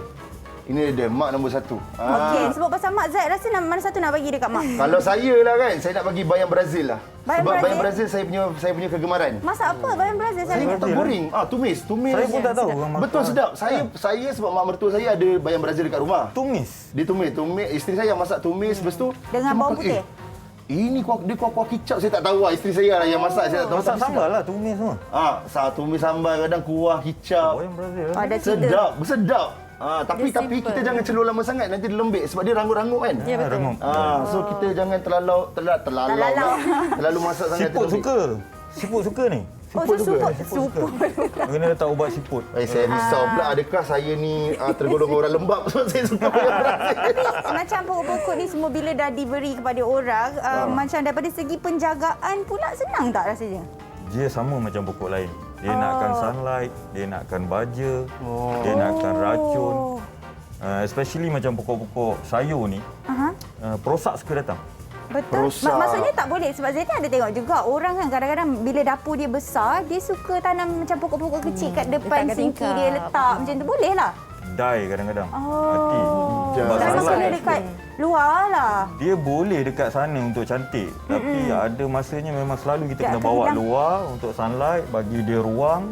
A: Ini dia, mak nombor 1.
B: Okey, sebab pasal mak Zaid rasa mana satu nak bagi dekat mak?
A: Kalau saya lah kan, saya nak bagi bayam Brazil lah. Bayam Brazil saya punya kegemaran.
B: Masak apa bayam Brazil?
A: Saya tak goreng. Tumis.
M: Saya pun tak tahu.
A: Betul sedap. Saya sebab mak mertua saya ada bayam Brazil dekat rumah.
M: Tumis.
A: Dia tumis. Isteri saya yang masak tumis, lepas tu
B: dengan bawang putih.
A: Ini kuah kicap saya tak tahu lah. Isteri saya lah yang masak, saya tak tahu.
M: Masak sambal lah, tumis semua.
A: Tumis sambal, kadang kuah kicap.
M: Bayam Brazil.
A: Sedap. Tapi kita jangan celur lama sangat, nanti dia lembik sebab dia rangut-rangut kan.
N: Ya betul.
A: So kita jangan terlalu masak sangat.
M: Siput suka ni.
B: Siput.
M: Kena letak ubat siput.
A: Saya risau pula adakah saya ni tergolong orang lembab sebab saya suka bayam Brazil.
B: Macam pokok-pokok ni semua bila dah diberi kepada orang, macam daripada segi penjagaan pula senang tak rasanya?
M: Dia sama macam pokok lain. Dia nakkan sunlight, dia nakkan baja, dia nakkan racun. Especially macam pokok-pokok sayur ni, perosak suka datang.
B: Betul. Maksudnya tak boleh sebab Zaiti ada tengok juga orang kan kadang-kadang bila dapur dia besar, dia suka tanam macam pokok-pokok kecil kat depan sinki dia letak macam tu boleh lah.
M: Die kadang-kadang. Mati.
B: Tak masalah dekat luar lah.
M: Dia boleh dekat sana untuk cantik. Tapi ada masanya memang selalu kita kena bawa luar untuk sunlight, bagi dia ruang,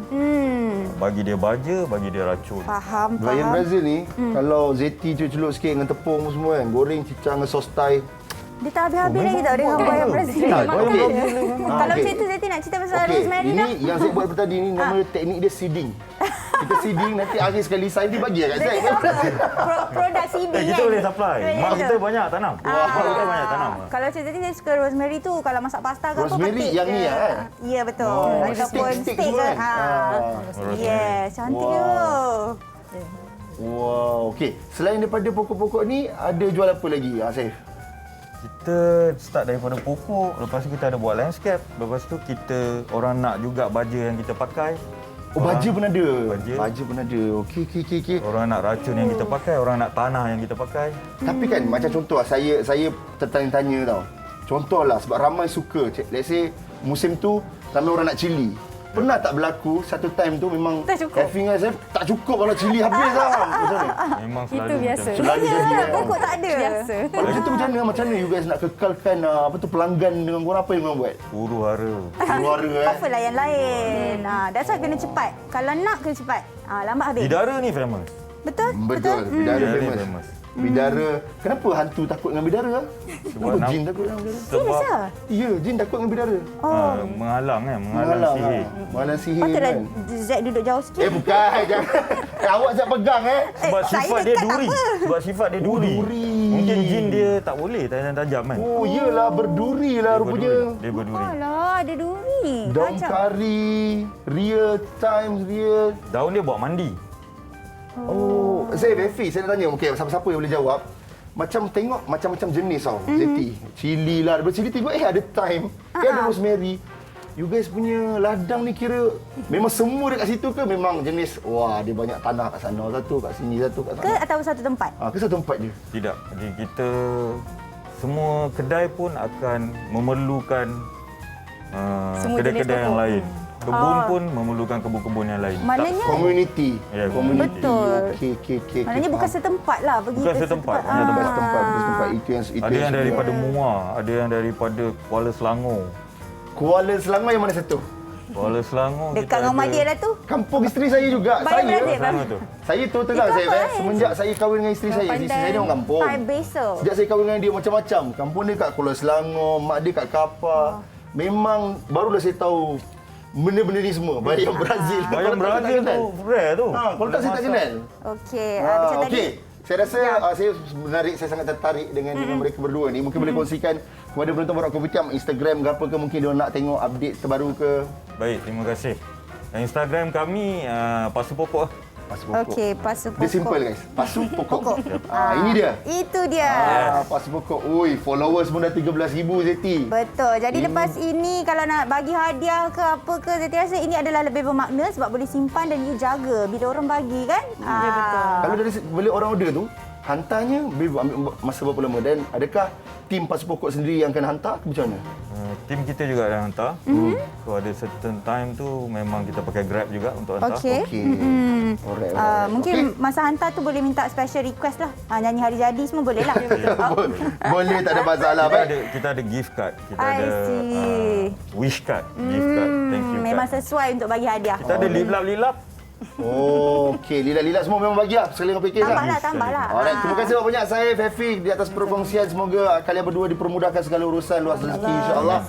M: bagi dia baja, bagi dia racun.
B: Faham.
A: Bayam Brazil ni, kalau zeti celup sikit dengan tepung semua kan, goreng cicang dengan sos Thai.
B: Dia tak habis-habis lagi tak dengan bayam Brazil. Kalau macam tu Zeti nak cerita pasal rosemary dah.
A: Ini yang saya buat tadi ni nama teknik dia seeding. Kita seeding nanti akhir sekali saya bagi kat saya.
B: Produk seeding
M: kita boleh supply. Mak kita banyak tanam. Mak kita banyak tanam.
B: Kalau macam tadi saya suka rosemary tu kalau masak pasta ke apa
A: rosemary yang ni kan?
B: Ya betul. Ataupun steak kan. Yes, cantik tu.
A: Wow, okey. Selain daripada pokok-pokok ni, ada jual apa lagi, Saif?
M: Kita start daripada pokok, lepas tu kita ada buat landscape. Lepas tu orang nak juga baja yang kita pakai.
A: Oh, baja pun ada.
M: Baja
A: pun ada. Okey.
M: Orang nak racun yang kita pakai, orang nak tanah yang kita pakai.
A: Tapi kan macam contoh saya tertanya-tanya tau. Contohlah sebab ramai suka. Let's say musim tu ramai orang nak cili. Pernah tak berlaku satu time tu memang Effie dengan Saif tak cukup kalau cili habis lah. Macam ni?
M: Memang selalu
N: Itu biasa.
A: Selalu jadi kan.
B: Pokok tak ada.
N: Biasa.
A: Kalau macam tu macam mana you guys nak kekalkan pelanggan dengan korang, apa yang korang buat?
M: Huru-hara.
A: Huru-hara
B: Apalah yang lain. That's why kena cepat. Kalau nak kena cepat. Lambat habis.
M: Bidara ni famous.
B: Betul?
A: Bidara famous. Bidara. Kenapa hantu takut dengan bidara? Sebab jin takut dengan bidara?
M: Sebab
A: ya, jin takut dengan bidara.
M: Menghalang sihir.
A: Menghalang sihir.
B: Patutlah
A: kan.
B: Zack duduk jauh sikit.
A: Bukan. Jangan. Awak Zack pegang
M: Sebab sifat dia duri. Sebab sifat dia duri. Mungkin jin dia tak boleh tajam kan.
A: Oh, iyalah berduri lah rupanya.
M: Dia berduri.
B: Alah, ada duri.
A: Daun kari, real. Daun
M: dia buat mandi.
A: Oh, Effie, saya nak tanya, okey, siapa-siapa yang boleh jawab? Macam tengok macam-macam jenis tau, Zeti. Cili lah, daripada cili tengok ada thyme, ada rosemary. You guys punya ladang ni kira memang semua dekat situ ke memang jenis dia banyak tanah kat sana satu, kat sini satu, kat sana?
B: Ke atau satu tempat?
A: Ke satu tempat je?
M: Tidak. Jadi kita semua kedai pun akan memerlukan kedai-kedai yang lain. Kebun pun memerlukan kebun-kebun yang lain.
B: Maknanya
A: community.
M: Ya, community.
B: Betul.
A: Okey.
B: Maknanya bukan setempat lah pergi
M: bukan setempat.
A: Tempat. Itu
M: ada yang daripada Muar, ada yang daripada Kuala Selangor.
A: Kuala Selangor yang mana satu?
M: Kuala Selangor
B: dekat dengan Madia dah tu.
A: Kampung isteri saya juga. Saya tu terang saya semenjak saya kahwin dengan isteri saya. Isteri saya orang kampung. Sejak saya kahwin dengan dia macam-macam. Kampung dia kat Kuala Selangor, mak dia kat Kapar. Memang barulah saya tahu benda-benda ni semua. Bayam Brazil.
M: Bayam Brazil tu rare tu.
A: Kalau tak saya tak kenal.
B: Okey. Macam tadi.
A: Saya rasa saya sangat tertarik dengan mereka berdua ni. Mungkin boleh kongsikan kepada penonton Borak Kopitiam Instagram ke apa ke, mungkin dia nak tengok update terbaru ke.
M: Baik, terima kasih. Instagram kami Pasu Pokok.
A: Pasu Pokok.
B: Okey, Pasu Pokok.
A: Dia simple guys. Pasu Pokok. Ini dia.
B: Itu dia.
A: Pasu Pokok. Ui, followers pun dah 13,000 Zeti.
B: Betul. Jadi lepas ini kalau nak bagi hadiah ke apa ke, Zeti rasa ini adalah lebih bermakna sebab boleh simpan dan you jaga bila orang bagi kan.
N: Ya, betul.
A: Kalau dari bila orang order tu, hantarnya ambil masa berapa lama dan adakah tim Pasu Pokok sendiri yang akan hantar ke macam mana?
M: Tim kita juga akan hantar. So ada certain time tu memang kita pakai Grab juga untuk hantar.
B: Okey.
A: Alright.
B: Mungkin masa hantar tu boleh minta special request lah. Nyanyi hari jadi semua boleh lah.
A: Boleh, tak ada masalah.
M: Kita ada gift card. Kita ada wish card. Gift card. Thank you card.
B: Memang sesuai untuk bagi hadiah.
M: Kita ada lilap-lilap.
A: Okey, lilat-lilat semua memang bagi lah. Sekali dengan fikir
B: Tambahlah.
A: Alright, terima kasih banyak Saif, Effie di atas perkongsian. Semoga kalian berdua dipermudahkan segala urusan, luas rezeki insya-Allah.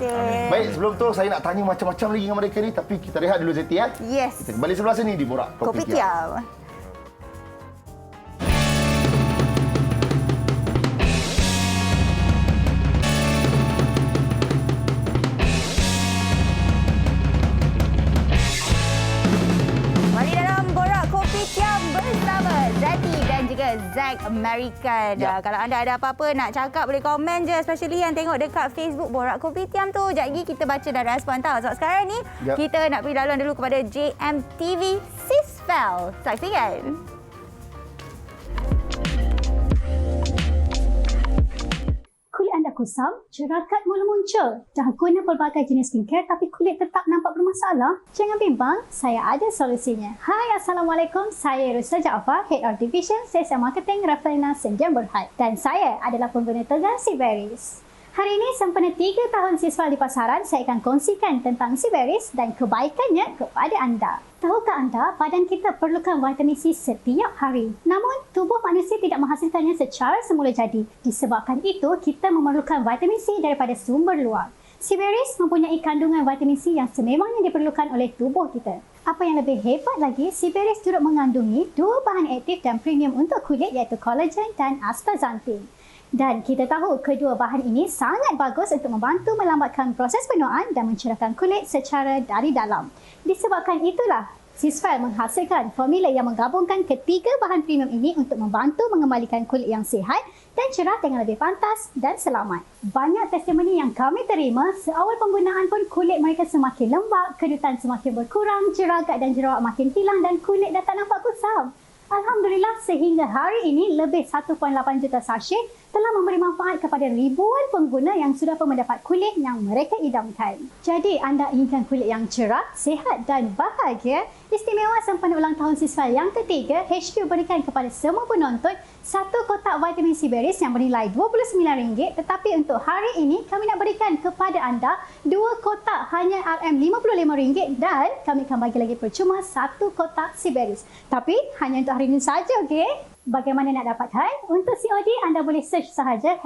A: Baik, sebelum tu saya nak tanya macam-macam lagi dengan mereka ni, tapi kita rehat dulu Zeti ya.
B: Yes.
A: Kita kembali sebelah sini di Borak Kopitiam.
B: Zack American. Kalau anda ada apa-apa nak cakap boleh komen je, especially yang tengok dekat Facebook Borak Kopitiam tu. Sekejap lagi kita baca dan respon tau. Sebab sekarang ni kita nak pergi laluan dulu kepada JMTV Sisfel. Saksikan.
O: Kulit anda kusam, jerawat mula muncul. Dah guna pelbagai jenis skincare tapi kulit tetap nampak bermasalah? Jangan bimbang, saya ada solusinya. Hai, Assalamualaikum. Saya Rusa Jaafar, Head of Division Sales and Marketing Rafflena Senjan Berhad. Dan saya adalah pengguna tegar Siberis. Hari ini sempena 3 tahun Sisfel di pasaran, saya akan kongsikan tentang Siberis dan kebaikannya kepada anda. Tahukah anda, badan kita perlukan vitamin C setiap hari. Namun, tubuh manusia tidak menghasilkannya secara semula jadi. Disebabkan itu, kita memerlukan vitamin C daripada sumber luar. Siberis mempunyai kandungan vitamin C yang sememangnya diperlukan oleh tubuh kita. Apa yang lebih hebat lagi, Siberis turut mengandungi 2 bahan aktif dan premium untuk kulit iaitu collagen dan astaxanthin. Dan kita tahu kedua bahan ini sangat bagus untuk membantu melambatkan proses penuaan dan mencerahkan kulit secara dari dalam. Disebabkan itulah, Sisfal menghasilkan formula yang menggabungkan ketiga bahan premium ini untuk membantu mengembalikan kulit yang sihat dan cerah dengan lebih pantas dan selamat. Banyak testimoni yang kami terima, seawal penggunaan pun kulit mereka semakin lembap, kedutan semakin berkurang, jeragat dan jerawat makin hilang dan kulit dah tak nampak kusam. Alhamdulillah, sehingga hari ini lebih 1.8 juta sachet telah memberi manfaat kepada ribuan pengguna yang sudah pun mendapat kulit yang mereka idamkan. Jadi, anda inginkan kulit yang cerah, sihat dan bahagia? Istimewa sempena ulang tahun Sisfal yang ketiga, HQ berikan kepada semua penonton satu kotak vitamin C berries yang bernilai RM29, tetapi untuk hari ini kami nak berikan kepada anda 2 kotak hanya RM55 dan kami akan bagi lagi percuma 1 kotak C berries. Tapi hanya untuk hari ini saja, okey? Bagaimana nak dapatkan? Untuk COD, anda boleh search sahaja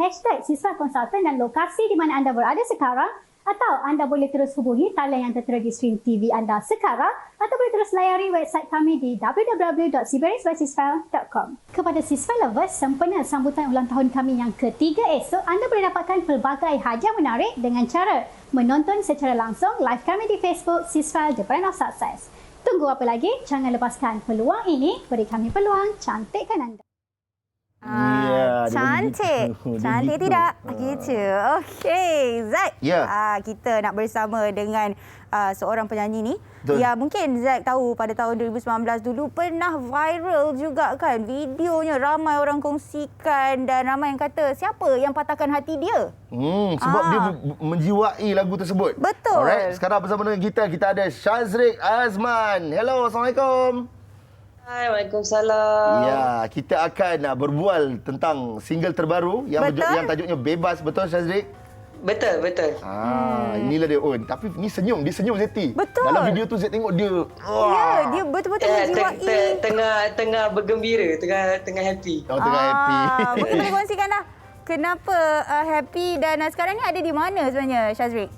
O: #Sisfal Consultant dan lokasi di mana anda berada sekarang, atau anda boleh terus hubungi talian yang tertera di stream TV anda sekarang, atau boleh terus layari website kami di www.cberriesbysisfal.com. Kepada Sisfal lovers, sempena sambutan ulang tahun kami yang ketiga esok, anda boleh dapatkan pelbagai hadiah menarik dengan cara menonton secara langsung live kami di Facebook Sisfal The Brand of Success. Tunggu apa lagi? Jangan lepaskan peluang ini. Beri kami peluang, cantikkan anda.
B: Cantik. Cantik tidak? Gitu. Okey, Zack. Kita nak bersama dengan seorang penyanyi ni.
A: Betul.
B: Ya, mungkin Zack tahu pada tahun 2019 dulu pernah viral juga kan. Videonya ramai orang kongsikan dan ramai yang kata siapa yang patahkan hati dia.
A: Sebab dia menjiwai lagu tersebut.
B: Betul.
A: Alright, sekarang bersama dengan kita ada Shazriq Azman. Hello, Assalamualaikum.
P: Hai, Waalaikumsalam.
A: Ya, kita akan berbual tentang single terbaru yang tajuknya Bebas, betul Shazriq?
P: Betul.
A: Inilah dia On. Tapi ni senyum, dia senyum Zeti.
B: Betul.
A: Dalam video tu saya tengok dia.
B: Ya, dia betul-betul menjiwai.
P: Tengah bergembira, tengah happy.
A: Tengah happy.
B: Mungkin boleh kongsikan lah kenapa happy dan sekarang ni ada di mana sebenarnya Shazriq?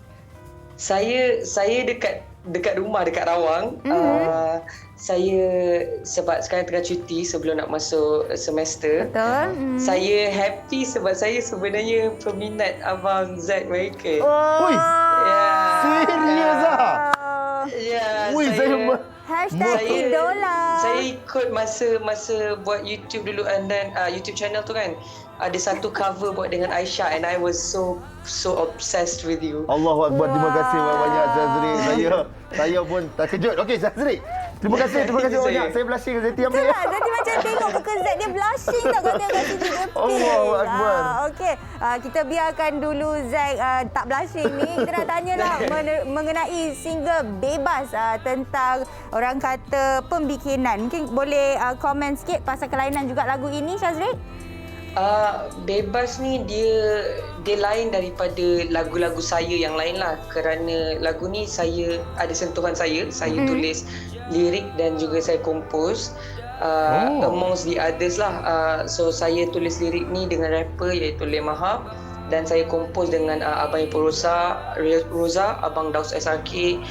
P: Saya dekat rumah, dekat Rawang. Saya sebab sekarang tengah cuti sebelum nak masuk semester.
B: Betul.
P: Saya happy sebab saya sebenarnya peminat Abang Zack Michael.
A: Oi. Serius ah?
P: Ya,
B: Hashtag idola.
P: Saya ikut masa buat YouTube dulu, and then YouTube channel tu kan ada satu cover buat dengan Aisyah, and I was so obsessed with you.
A: Allahu Akbar. Terima kasih banyak Shazriq. Saya pun terkejut. Okey Shazriq, terima kasih banyak. Saya blushing Zeti ambil.
B: Itulah, Zeti macam tengok muka Zack dia blushing tak kata kat sini geping.
A: Allahu Akbar.
B: Okey, kita biarkan dulu Zack tak blushing ni. Kita nak tanyalah mengenai single Bebas, tentang orang kata pembikinan. Mungkin boleh komen sikit pasal kelainan juga lagu ini Shazriq?
P: Bebas ni dia lain daripada lagu-lagu saya yang lain lah, kerana lagu ni saya ada sentuhan saya tulis lirik dan juga saya kompos amongst the others lah. So saya tulis lirik ni dengan rapper iaitu Lemahab, dan saya kompos dengan Abang Ipoh Roza, Abang Daus SRK,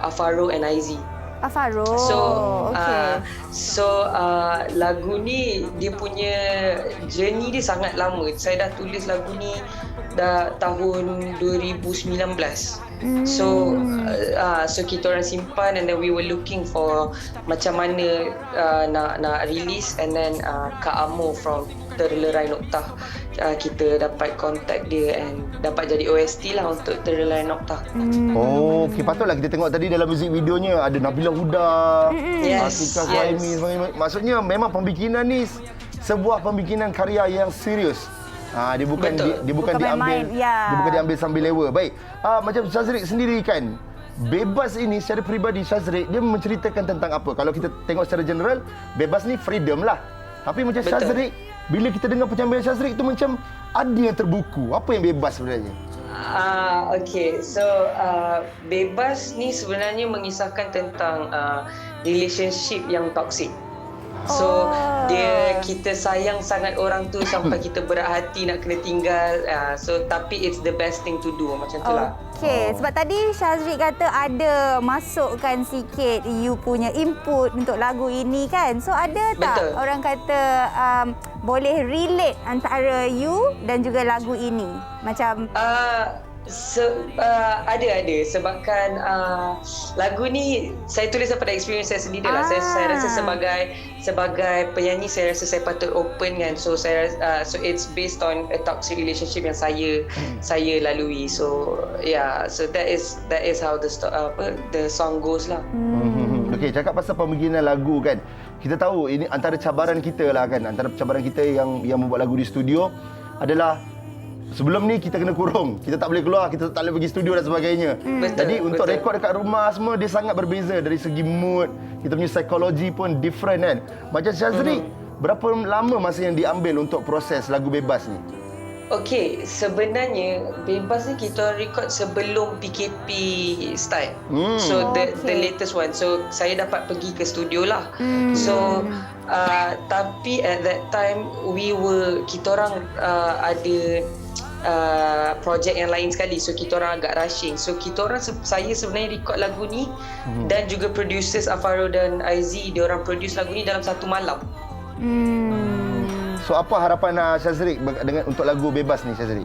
P: Afaro and Aizi.
B: Afaro.
P: So lagu ni dia punya journey dia sangat lama. Saya dah tulis lagu ni dah tahun 2019. So kita orang simpan, and then we were looking for macam mana nak release, and then Kak Amo from Terlerai Noktah kita dapat contact dia and dapat jadi OST lah untuk Terlerai Noktah.
A: Okey, patutlah kita tengok tadi dalam music videonya ada Nabila Huda, Atika Suhaimi. Maksudnya memang pembikinan ni sebuah pembikinan karya yang serius. Dia bukan diambil sambil lewa. Baik. Macam Shazriq sendiri kan, Bebas ini secara peribadi Shazriq dia menceritakan tentang apa? Kalau kita tengok secara general, bebas ni freedom lah. Tapi macam Shazriq, bila kita dengar penyampaian Shazriq tu macam ada yang terbuku. Apa yang bebas sebenarnya?
P: Okay, so Bebas ni sebenarnya mengisahkan tentang relationship yang toxic. So kita sayang sangat orang tu sampai kita berat hati nak kena tinggal. So tapi it's the best thing to do, macam tu lah.
B: Okey, sebab tadi Shazriq kata ada masukkan sikit you punya input untuk lagu ini kan. So ada tak orang kata boleh relate antara you dan juga lagu ini? Macam
P: Ada sebabkan lagu ni saya tulis daripada experience saya sendiri lah. Saya rasa sebagai penyanyi saya rasa saya patut open kan. So so it's based on a toxic relationship yang saya lalui. So so that is how the song goes lah.
A: Okey, cakap pasal pembinaan lagu kan. Kita tahu ini antara cabaran kita lah kan. Antara cabaran kita yang membuat lagu di studio adalah sebelum ni kita kena kurung. Kita tak boleh keluar, kita tak boleh pergi studio dan sebagainya. Jadi untuk rekod dekat rumah semua dia sangat berbeza dari segi mood, kita punya psikologi pun different kan. Macam Syazri, berapa lama masa yang diambil untuk proses lagu Bebas ni?
P: Okey, sebenarnya Bebas ni kita record sebelum PKP start. So the latest one. So saya dapat pergi ke studio lah. So tapi at that time kita orang ada projek yang lain sekali. So kita orang agak rushing. So saya sebenarnya record lagu ni dan juga producers Afaro dan Aizi, dia orang produce lagu ni dalam satu malam.
A: So apa harapan Syazri untuk lagu Bebas ni, Syazri?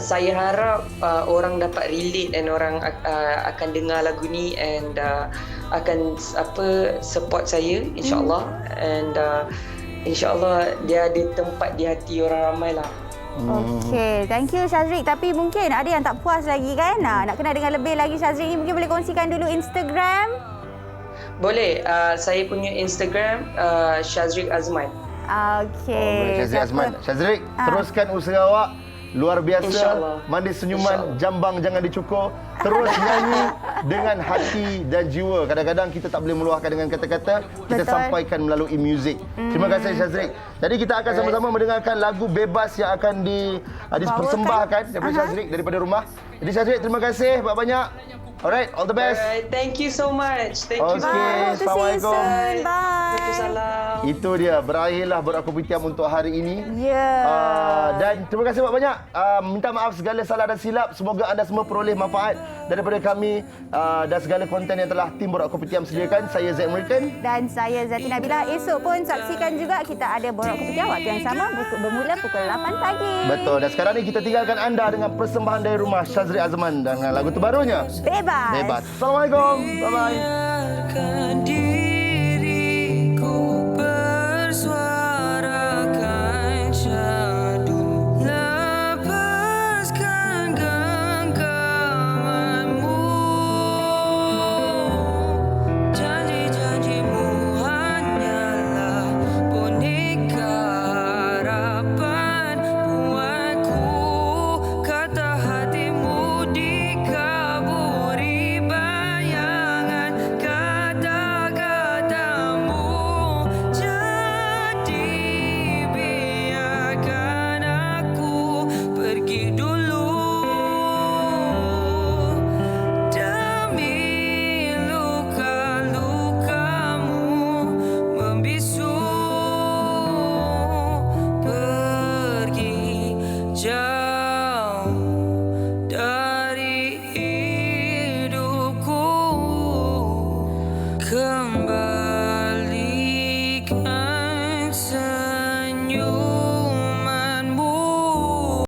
P: Saya harap orang dapat relate dan orang akan dengar lagu ni and akan support saya insya-Allah. And insya-Allah dia ada tempat di hati orang ramai lah.
B: Okey, thank you Syazri. Tapi mungkin ada yang tak puas lagi kan? Nak kenal dengan lebih lagi Syazri ni, mungkin boleh kongsikan dulu Instagram?
P: Boleh. Saya punya Instagram Syazri Azman.
B: Okey.
A: Syazri Azman. Syazri, teruskan usaha awak. Luar biasa, manis senyuman, jambang jangan dicukur. Terus nyanyi dengan hati dan jiwa. Kadang-kadang kita tak boleh meluahkan dengan kata-kata, kita sampaikan melalui muzik. Terima kasih Syazri. Jadi kita akan sama-sama mendengarkan lagu Bebas yang akan dipersembahkan daripada Syazri daripada rumah. Jadi Syazri, terima kasih banyak-banyak. Alright, all the best.
P: Alright, thank you so much. Thank you.
A: Okay, Assalamualaikum.
B: Bye.
P: Waalaikumsalam.
A: Itu dia, berakhirlah Borak Kopitiam untuk hari ini. Dan terima kasih banyak-banyak. Minta maaf segala salah dan silap. Semoga anda semua peroleh manfaat daripada kami dan segala konten yang telah tim Borak Kopitiam sediakan. Saya Zaid American.
B: Dan saya Zati Nabila. Esok pun saksikan juga kita ada Borak Kopitiam waktu yang sama bermula pukul 8 pagi.
A: Betul. Dan sekarang ni kita tinggalkan anda dengan persembahan dari rumah Syazri Azman dengan lagu terbarunya
B: Bebas.
A: Assalamualaikum. Bye-bye.